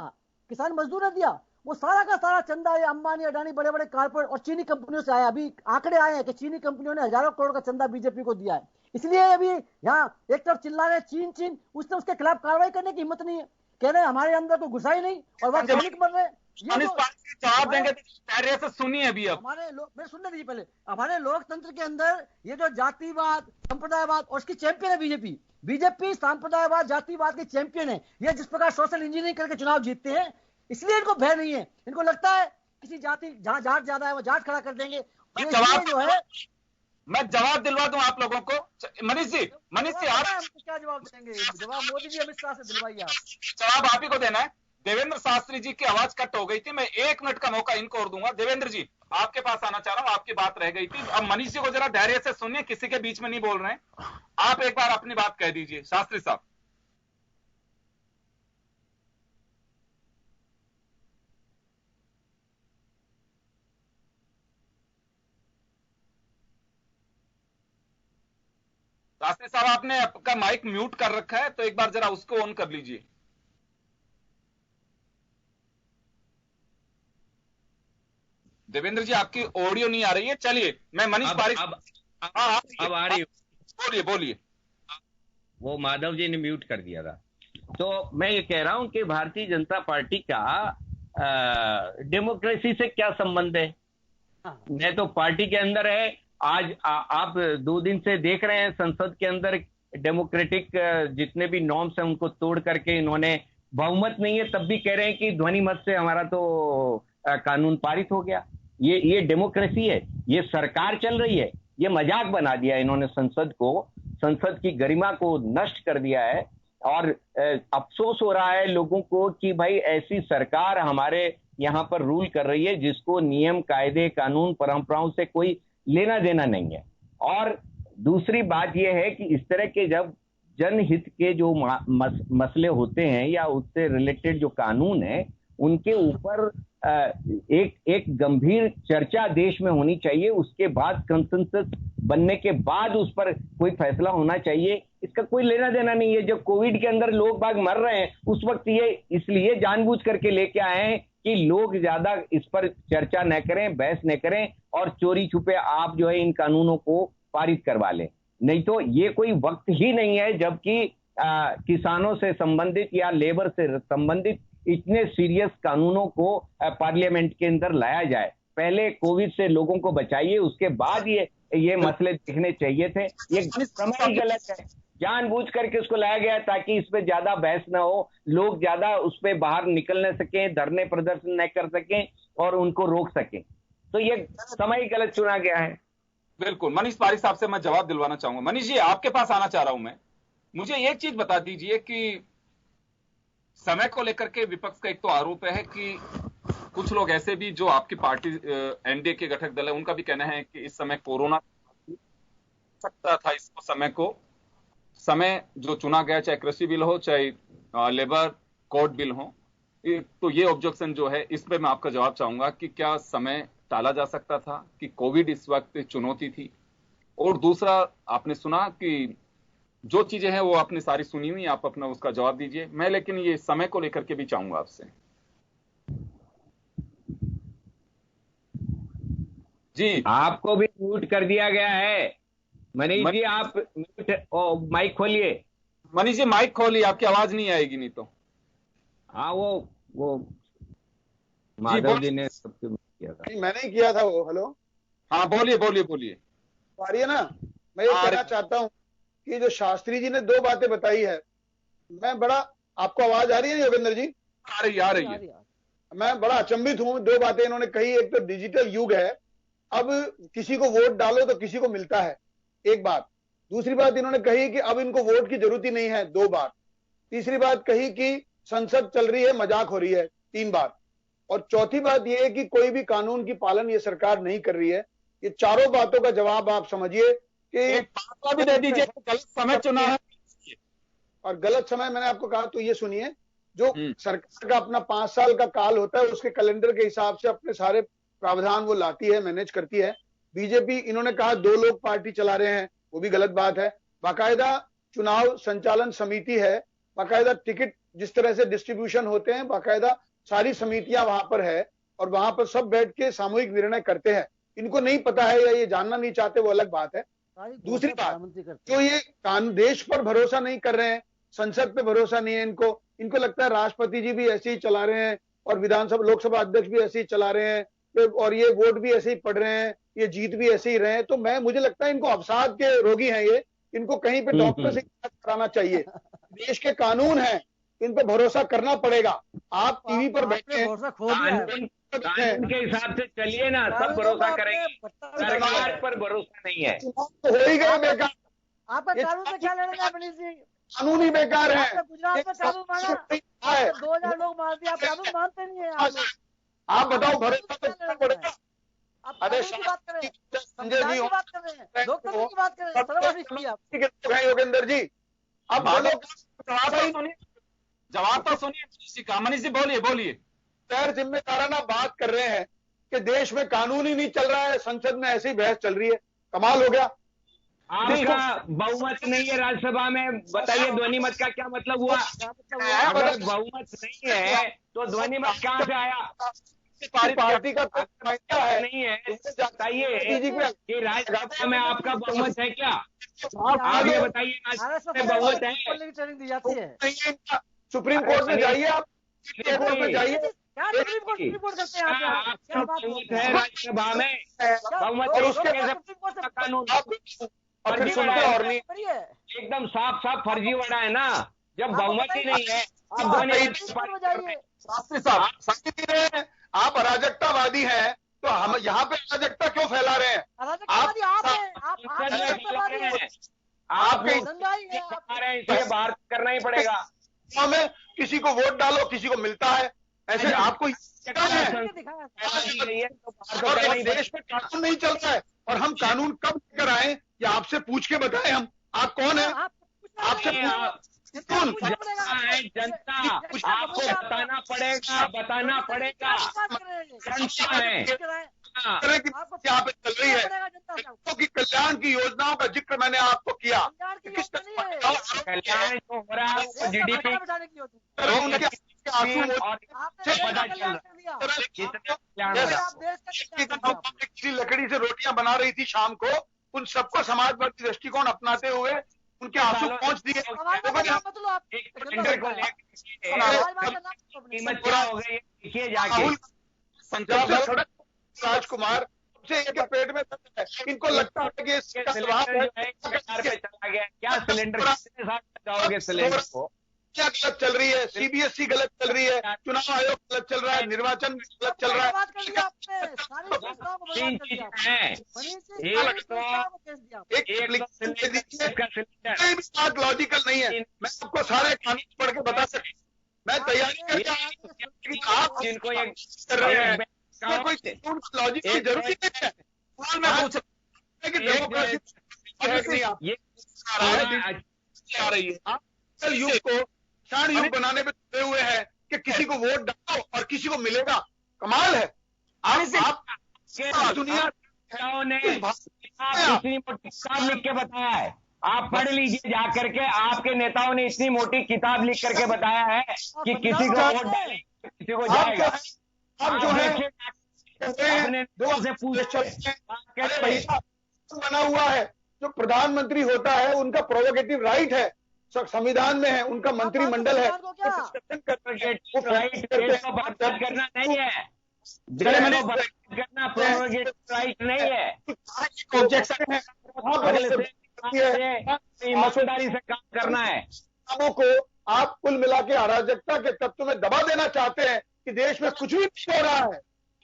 किसान मजदूर ने दिया, वो सारा का सारा चंदा ये अंबानी, अडानी, बड़े बड़े कारपोरेट और चीनी कंपनियों से आया। अभी आंकड़े आए हैं कि चीनी कंपनियों ने हजारों करोड़ का चंदा बीजेपी को दिया है। इसलिए अभी यहाँ एक तरफ चिल्ला रहे चीन चीन, उसके खिलाफ कार्रवाई करने की हिम्मत नहीं है, कह रहे हैं हमारे अंदर तो घुसा ही नहीं, और वह पैनिक बन रहे हैं। जवाब देंगे तो सुनिए अभी, अब हमारे लोग, मैं सुनने दीजिए पहले, हमारे लोकतंत्र के अंदर ये जो जातिवाद, संप्रदायवाद, और उसकी चैंपियन है बीजेपी सांप्रदायवाद, जातिवाद की चैंपियन है। ये जिस प्रकार सोशल इंजीनियरिंग करके चुनाव जीतते हैं, इसलिए इनको भय नहीं है, इनको लगता है किसी जाति, जहां जाट ज्यादा है वो जाट खड़ा कर देंगे। जो है मैं जवाब दिलवा दूं आप लोगों को। मनीष जी आप क्या जवाब देंगे? जवाब मोदी जी अमित शाह से दिलवाइए आप। जवाब आप ही को देना है। देवेंद्र शास्त्री जी की आवाज कट हो गई थी, मैं 1 मिनट का मौका इनको और दूंगा। देवेंद्र जी आपके पास आना चाह रहा हूं, आपकी बात रह गई थी। अब मनीष जी को जरा धैर्य से सुनिए, किसी के बीच में नहीं बोल रहे हैं, आप एक बार अपनी बात कह दीजिए। शास्त्री साहब, शास्त्री साहब आपने आपका माइक म्यूट कर रखा है, तो एक बार जरा उसको ऑन कर लीजिए। देवेंद्र जी आपकी ऑडियो नहीं आ रही है। चलिए मैं मनीष पारिक, अब आ रही, बोलिए। वो माधव जी ने म्यूट कर दिया था। तो मैं ये कह रहा हूं कि भारतीय जनता पार्टी का डेमोक्रेसी से क्या संबंध है? न तो पार्टी के अंदर है, आज आप 2 दिन से देख रहे हैं संसद के अंदर डेमोक्रेटिक जितने भी नॉर्म्स हैं उनको तोड़ करके इन्होंने, बहुमत नहीं है तब भी कह रहे हैं कि ध्वनि मत से हमारा तो कानून पारित हो गया। ये डेमोक्रेसी है? ये सरकार चल रही है? ये मजाक बना दिया इन्होंने संसद को, संसद की गरिमा को नष्ट कर दिया है। और अफसोस हो रहा है लोगों को कि भाई ऐसी सरकार हमारे यहाँ पर रूल कर रही है जिसको नियम, कायदे, कानून, परंपराओं से कोई लेना देना नहीं है। और दूसरी बात यह है कि इस तरह के जब जनहित के जो मसले होते हैं या उससे रिलेटेड जो कानून है उनके ऊपर एक गंभीर चर्चा देश में होनी चाहिए, उसके बाद कंसेंसस बनने के बाद उस पर कोई फैसला होना चाहिए। इसका कोई लेना देना नहीं है। जब कोविड के अंदर लोग बाग मर रहे हैं उस वक्त ये इसलिए जानबूझ करके लेके आए हैं कि लोग ज्यादा इस पर चर्चा न करें, बहस न करें और चोरी छुपे आप जो है इन कानूनों को पारित करवा लें। नहीं तो ये कोई वक्त ही नहीं है जबकि किसानों से संबंधित या लेबर से संबंधित इतने सीरियस कानूनों को पार्लियामेंट के अंदर लाया जाए। पहले कोविड से लोगों को बचाइए, उसके बाद ये मसले दिखने चाहिए थे। ये समय गलत है, जानबूझ करके उसको लाया गया ताकि इस पे ज्यादा बहस ना हो, लोग ज्यादा उस पे बाहर निकल न सकें, धरने प्रदर्शन न कर सकें और उनको रोक सकें। तो ये समय गलत चुना गया है। बिल्कुल। मनीष पारिक साहब से मैं जवाब दिलवाना चाहूंगा। मनीष जी आपके पास आना चाह रहा हूं मैं, मुझे एक चीज बता दीजिए कि समय को लेकर के विपक्ष का एक तो आरोप है कि कुछ लोग ऐसे भी जो आपकी पार्टी एनडीए के घटक दल है, उनका भी कहना है कि इस समय कोरोना सकता था, इसको समय जो चुना गया, चाहे कृषि बिल हो चाहे लेबर कोड बिल हो, तो ये ऑब्जेक्शन जो है इस पे मैं आपका जवाब चाहूंगा कि क्या समय टाला जा सकता था, कि कोविड इस वक्त चुनौती थी? और दूसरा, आपने सुना कि जो चीजें हैं वो आपने सारी सुनी हुई, आप अपना उसका जवाब दीजिए। मैं लेकिन ये समय को लेकर के भी चाहूंगा आपसे। जी, आपको भी म्यूट कर दिया गया है। मनीष जी आप माइक खोलिए। मनीष जी माइक खोलिए, आपकी आवाज नहीं आएगी नहीं तो। हाँ वो माधव जी ने सबके किया था। मैंने ही किया था वो। हेलो, हाँ बोलिए। आ रही है ना? मैं ये कहना चाहता हूँ कि जो शास्त्री जी ने दो बातें बताई है, मैं बड़ा, आपको आवाज आ रही है योगेंद्र जी? आ रही है। मैं बड़ा अचंभित हूँ। दो बातें इन्होंने कही। एक तो डिजिटल युग है, अब किसी को वोट डालो तो किसी को मिलता है, एक बात। दूसरी बात इन्होंने कही कि अब इनको वोट की जरूरत ही नहीं है, दो बात। तीसरी बात कही कि संसद चल रही है, मजाक हो रही है, तीन बात। और चौथी बात यह है कि कोई भी कानून की पालन ये सरकार नहीं कर रही है। ये चारों बातों का जवाब आप समझिए कि भी दे दीजिए, गलत समय चुना है। और गलत समय मैंने आपको कहा तो ये सुनिए, जो सरकार का अपना 5 साल का काल होता है, उसके कैलेंडर के हिसाब से अपने सारे प्रावधान वो लाती है, मैनेज करती है। बीजेपी, इन्होंने कहा 2 लोग पार्टी चला रहे हैं, वो भी गलत बात है। बाकायदा चुनाव संचालन समिति है, बाकायदा टिकट जिस तरह से डिस्ट्रीब्यूशन होते हैं, बाकायदा सारी समितियां वहां पर है और वहां पर सब बैठ के सामूहिक निर्णय करते हैं। इनको नहीं पता है या ये जानना नहीं चाहते, वो अलग बात है। दूसरी बात, जो ये देश पर भरोसा नहीं कर रहे हैं, संसद पे भरोसा नहीं है इनको लगता है राष्ट्रपति जी भी ऐसे ही चला रहे हैं और विधानसभा लोकसभा अध्यक्ष भी ऐसे ही चला रहे हैं और ये वोट भी ऐसे ही पड़ रहे हैं, ये जीत भी ऐसे ही रहे हैं। तो मुझे लगता है इनको अवसाद के रोगी हैं ये, इनको कहीं पे डॉक्टर से इलाज कराना चाहिए। देश के कानून हैं, इन पे भरोसा करना पड़ेगा। आप टीवी पर बैठे कानून के हिसाब से चलिए ना, सब भरोसा करेंगे, सरकार पर भरोसा नहीं है। हो ही गए बेकार। आपका कानून से क्या लेना है मनीष जी? कानून ही बेकार है। गुजरात में कानून माना, 2000 लोग मार दिया, आप कानून मानते नहीं है। आप बताओ, भरोसा तो करना पड़ेगा। अरे बात करें, संजय जी बात कर रहे हैं, लोकतंत्र की बात कर रहे हैं योगेंद्र जी। अब जवाब तो सुनिए। मनीष जी बोलिए। गैर जिम्मेदाराना बात कर रहे हैं कि देश में कानून ही नहीं चल रहा है, संसद में ऐसी बहस चल रही है। कमाल हो गया। आपका बहुमत नहीं है राज्यसभा में, बताइए ध्वनि मत का क्या मतलब हुआ? अगर बहुमत नहीं है तो ध्वनि मत कहां से आया? पार्टी का है नहीं है, बताइए कि राज्यसभा में आपका बहुमत है क्या? आप ये बताइए, बहुमत है? सुप्रीम कोर्ट में जाइए, आप कोर्ट में जाइए। आपका बहुमत है राज्यसभा में, बहुमत है, उसके कानून फर्जी वर्ड है, एकदम साफ फर्जी वर्ड है ना। जब बहुमत ही नहीं है, आप शास्त्री साहब, आप अराजकतावादी हैं, तो हम यहाँ पे अराजकता क्यों फैला रहे हैं? इसे बाहर करना ही पड़ेगा। हमें किसी को वोट डालो, किसी को मिलता है, ऐसे आपको देश में कानून नहीं चल रहा है। और हम कानून कब लेकर आए, या आपसे पूछ के बताएं हम, आप कौन है? आपसे जनता, आपको बताना पड़ेगा। जनता है यहाँ पे चल रही है। लोगों की कल्याण की योजनाओं का जिक्र मैंने आपको किया। किस कल्याण जो हो रहा है वो जीडीपी लकड़ी से रोटियां बना रही थी शाम को, उन सबको समाजवादी दृष्टिकोण अपनाते हुए उनके आंसू पहुंच दिए। राजकुमार इनके पेट में है, इनको लगता है कि चला गया क्या सिलेंडर, कितने साल जाओगे सिलेंडर को? क्या गलत चल रही है? सीबीएसई गलत चल रही है, चुनाव आयोग गलत चल रहा है, निर्वाचन गलत चल रहा है। 3 चीजें हैं, एक बात लॉजिकल नहीं है। मैं आपको सारे कानून पढ़ के बता सकता, मैं तैयारी करके आप जिनको ये कर रहे हैं, इसमें कोई लॉजिक की जरूरत नहीं है। सवाल मैं पूछ रहा हूं कि डेमोक्रेसी ये आ रही है, आप कल युग को क्षण युग बनाने पे तुले हुए हैं कि किसी को वोट डालो और किसी को मिलेगा। कमाल है। आप दुनिया ने इतनी मोटी किताब लिख के बताया है, आप पढ़ लीजिए जा करके, आपके नेताओं ने इतनी मोटी किताब लिख करके बताया है कि किसी को वोट डाले किसी को जाएगा। आप जो है अपने नेताओं से पूछो बना हुआ है, जो प्रधानमंत्री होता है उनका प्रोवोकेटिव राइट है, संविधान में है, उनका मंत्रिमंडल है, राइट करना नहीं है, करना प्रोवोकेटिव राइट नहीं है, ऑब्जेक्शन है। ईमानदारी से काम करना है। को आप कुल मिला के अराजकता के तत्व में दबा देना चाहते हैं कि देश में कुछ भी नहीं हो रहा है,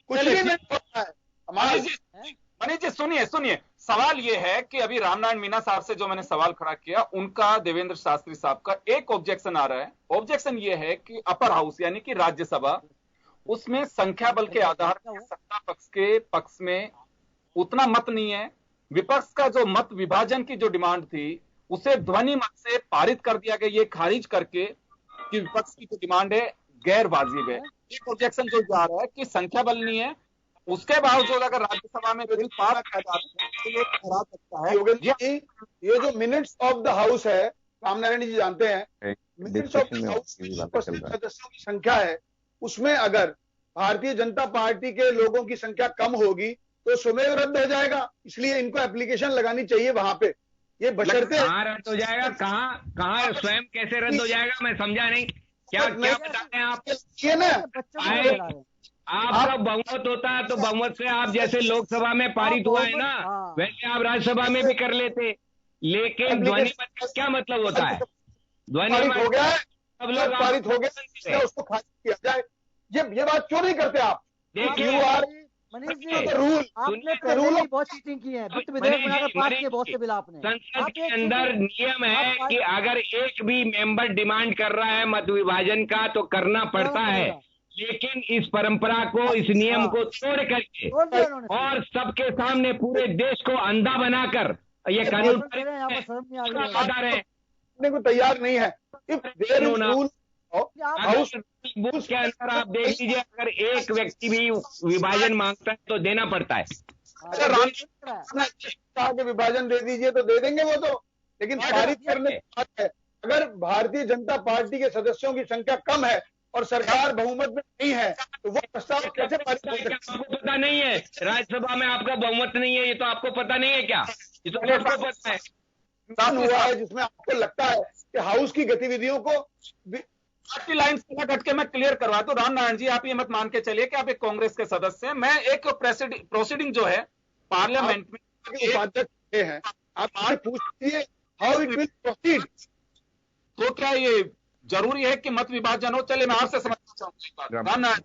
कुछ भी नहीं हो रहा है। हमारे मनीष जी सुनिए, सवाल ये है कि अभी रामनारायण मीना साहब से जो मैंने सवाल खड़ा किया, उनका देवेंद्र शास्त्री साहब का एक ऑब्जेक्शन आ रहा है। ऑब्जेक्शन ये है कि अपर हाउस यानी कि राज्यसभा, उसमें संख्या बल के आधार पर सत्ता पक्ष के पक्ष में उतना मत नहीं है। विपक्ष का जो मत विभाजन की जो डिमांड थी उसे ध्वनि मत से पारित कर दिया गया, ये खारिज करके कि विपक्ष की जो डिमांड है गैर वाजिब है। एक ऑब्जेक्शन जो जा रहा है कि संख्या बल नहीं है, उसके बावजूद अगर राज्यसभा में बिल पास किया जाता है तो ये करा सकता है। योगेंद्र जी, ये जो मिनट्स ऑफ द हाउस है, रामनारायण जी जानते हैं, मिनट्स ऑफ द हाउस सदस्यों की संख्या है, उसमें अगर भारतीय जनता पार्टी के लोगों की संख्या कम होगी तो स्वमेव रद्द हो जाएगा। इसलिए इनको एप्लीकेशन लगानी चाहिए वहां पे। ये बशर्ते कहाँ रद्द हो जाएगा, कहाँ स्वयं कैसे रद्द हो जाएगा, मैं समझा नहीं। क्या बता रहे हैं आप? ये ना आपका बहुमत होता है तो बहुमत से आप जैसे लोकसभा में पारित हुआ है ना, वैसे आप राज्यसभा में भी कर लेते, लेकिन ध्वनि मत का क्या मतलब होता है? ध्वनि मत हो गया है, सब लोग पारित हो गया, उसको खारिज किया जाए। ये बात क्यों नहीं करते आप? देखिए मनीष जी, आपने पहले भी बहुत चीटिंग की है, वित्त विधेयक बनाकर पास किए बहुत से बिल आपने। संसद के अंदर नियम है कि अगर एक भी मेंबर डिमांड कर रहा है मत विभाजन का तो करना पड़ता है, लेकिन इस परंपरा को, इस नियम को तोड़ करके और सबके सामने पूरे देश को अंधा बनाकर ये कानून बता रहे हैं को तैयार नहीं है। हाउस बूथ के अंदर आप देख लीजिए, अगर एक व्यक्ति भी विभाजन मांगता है तो देना पड़ता है। के विभाजन दे दीजिए तो दे देंगे वो तो, लेकिन पारित करने की बात है। अगर भारतीय जनता पार्टी के सदस्यों की संख्या कम है और सरकार बहुमत में नहीं है तो वो प्रस्ताव कैसे पारित हो सकता है? आपको पता नहीं है राज्यसभा में आपका बहुमत नहीं है, ये तो आपको पता नहीं है क्या? ये तो आपको पता है। नुकसान हुआ है जिसमें आपको लगता है कि हाउस की गतिविधियों को आपकी लाइन से हट के मैं क्लियर करवा दूं। रामनारायण जी, आप ये मत मान के चलिए कि आप एक कांग्रेस के सदस्य हैं। मैं एक प्रोसीडिंग जो है पार्लियामेंट में उपाध्यक्ष हैं, आप पूछिए हाउ इट विल प्रोसीड। तो क्या ये जरूरी है कि मत विभाजन हो? चलिए मैं आपसे समझना चाहूंगा रामनारायण।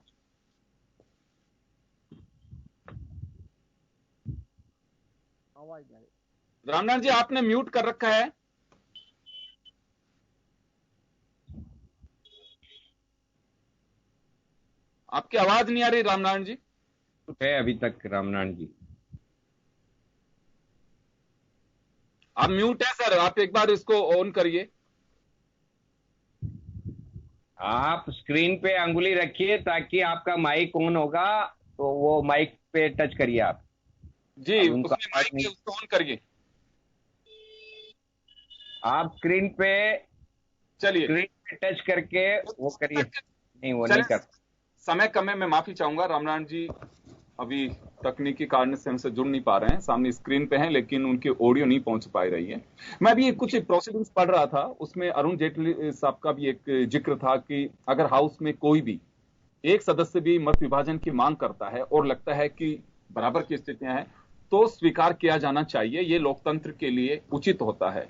रामनारायण जी, आपने म्यूट कर रखा है। आपकी आवाज नहीं आ रही रामनारायण जी। है अभी तक रामनारायण जी, आप म्यूट है सर, आप एक बार इसको ऑन करिए। आप स्क्रीन पे अंगुली रखिए ताकि आपका माइक ऑन होगा तो वो माइक पे टच करिए आप जी, उसमें माइक है, उसको ऑन करिए। आप स्क्रीन पे, चलिए स्क्रीन पे टच करके वो करिए। नहीं, वो नहीं कर। समय कम है, मैं माफी चाहूंगा रामनारायण जी, अभी तकनीकी कारण से हमसे जुड़ नहीं पा रहे हैं, सामने स्क्रीन पे हैं लेकिन उनकी ऑडियो नहीं पहुंच पा रही है। मैं भी कुछ प्रोसीडिंग्स पढ़ रहा था, उसमें अरुण जेटली साहब का भी एक जिक्र था कि अगर हाउस में कोई भी एक सदस्य भी मत विभाजन की मांग करता है और लगता है कि बराबर की स्थितियां हैं तो स्वीकार किया जाना चाहिए, ये लोकतंत्र के लिए उचित होता है।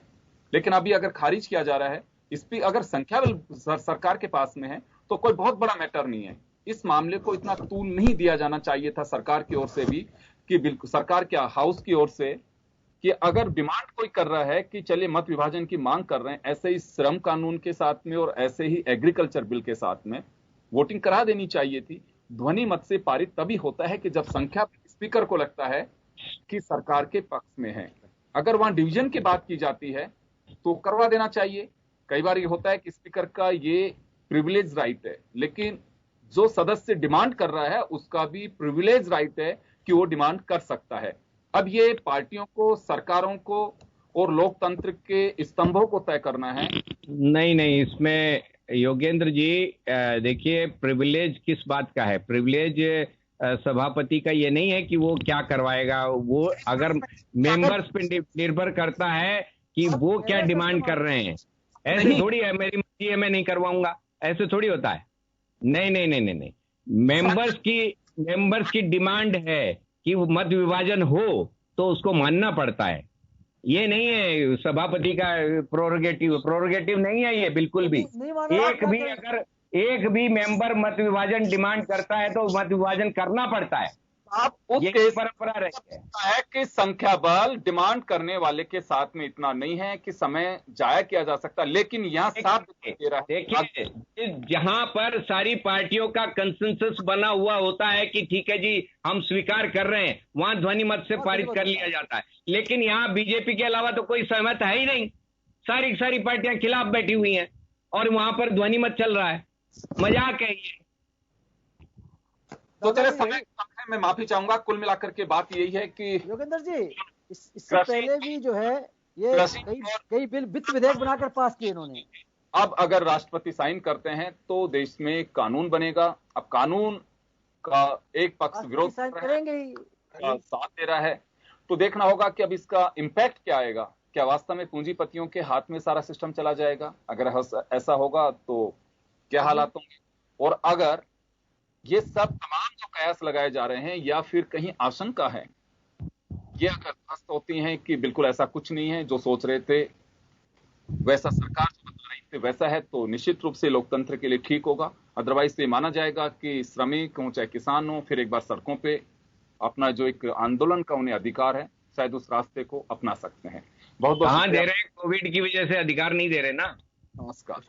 लेकिन अभी अगर खारिज किया जा रहा है, इस पर अगर संख्या सरकार के पास में है तो कोई बहुत बड़ा मैटर नहीं है। इस मामले को इतना तूल नहीं दिया जाना चाहिए था सरकार की ओर से भी कि बिल्कुल सरकार क्या हाउस की ओर से कि अगर डिमांड कोई कर रहा है कि चलिए मत विभाजन की मांग कर रहे हैं, ऐसे ही श्रम कानून के साथ में और ऐसे ही एग्रीकल्चर बिल के साथ में वोटिंग करा देनी चाहिए थी। ध्वनि मत से पारित तभी होता है कि जब संख्या स्पीकर को लगता है कि सरकार के पक्ष में है। अगर वहां डिवीजन की बात की जाती है तो करवा देना चाहिए। कई बार ये होता है कि स्पीकर का ये प्रिविलेज राइट है, लेकिन जो सदस्य डिमांड कर रहा है उसका भी प्रिविलेज राइट है कि वो डिमांड कर सकता है। अब ये पार्टियों को, सरकारों को और लोकतंत्र के स्तंभों को तय करना है। नहीं, इसमें योगेंद्र जी देखिए, प्रिविलेज किस बात का है? प्रिविलेज सभापति का ये नहीं है कि वो क्या करवाएगा, वो अगर मेंबर्स पे निर्भर करता है कि वो क्या डिमांड कर रहे हैं। ऐसे थोड़ी है मेरी मर्जी है मैं नहीं करवाऊंगा, ऐसे थोड़ी होता है। नहीं, मेंबर्स की डिमांड है कि मत विभाजन हो तो उसको मानना पड़ता है। ये नहीं है सभापति का प्रोरोगेटिव नहीं है ये, बिल्कुल भी। एक भी मेंबर मत विभाजन डिमांड करता है तो मत विभाजन करना पड़ता है। आप उस ये केस परंपरा रही है कि संख्या बल डिमांड करने वाले के साथ में इतना नहीं है कि समय जाया किया जा सकता, लेकिन यहाँ साफ दे रहा है। देखिए, जहां पर सारी पार्टियों का कंसेंसस बना हुआ होता है कि ठीक है जी हम स्वीकार कर रहे हैं, वहां ध्वनि मत से पारित कर लिया जाता है। लेकिन यहाँ बीजेपी के अलावा तो कोई सहमत है ही नहीं, सारी पार्टियां खिलाफ बैठी हुई हैं और वहां पर ध्वनि मत चल रहा है। मजाक है ये। तो चले समय मैं माफी चाहूंगा। कुल मिलाकर के बात यही है कि योगेंद्र जी, इससे पहले भी जो है ये कई बिल, वित्त विधेयक बनाकर पास किए इन्होंने। अब अगर राष्ट्रपति साइन करते हैं तो देश में कानून बनेगा। अब कानून का एक पक्ष विरोध करेंगे ही, साथ दे रहा है, तो देखना होगा कि अब इसका इम्पैक्ट क्या आएगा। क्या वास्तव में पूंजीपतियों के हाथ में सारा सिस्टम चला जाएगा? अगर ऐसा होगा तो क्या हालात होंगे? और अगर ये सब तमाम जो कयास लगाए जा रहे हैं या फिर कहीं आशंका है ये अगर ध्वस्त होती हैं कि बिल्कुल ऐसा कुछ नहीं है, जो सोच रहे थे वैसा सरकार जो बता रही थी वैसा है, तो निश्चित रूप से लोकतंत्र के लिए ठीक होगा। अदरवाइज ये माना जाएगा कि श्रमिक हो चाहे किसान हो फिर एक बार सड़कों पे अपना जो एक आंदोलन का उन्हें अधिकार है शायद उस रास्ते को अपना सकते हैं। बहुत बहुत दे रहे हैं, कोविड की वजह से अधिकार नहीं दे रहे ना। नमस्कार।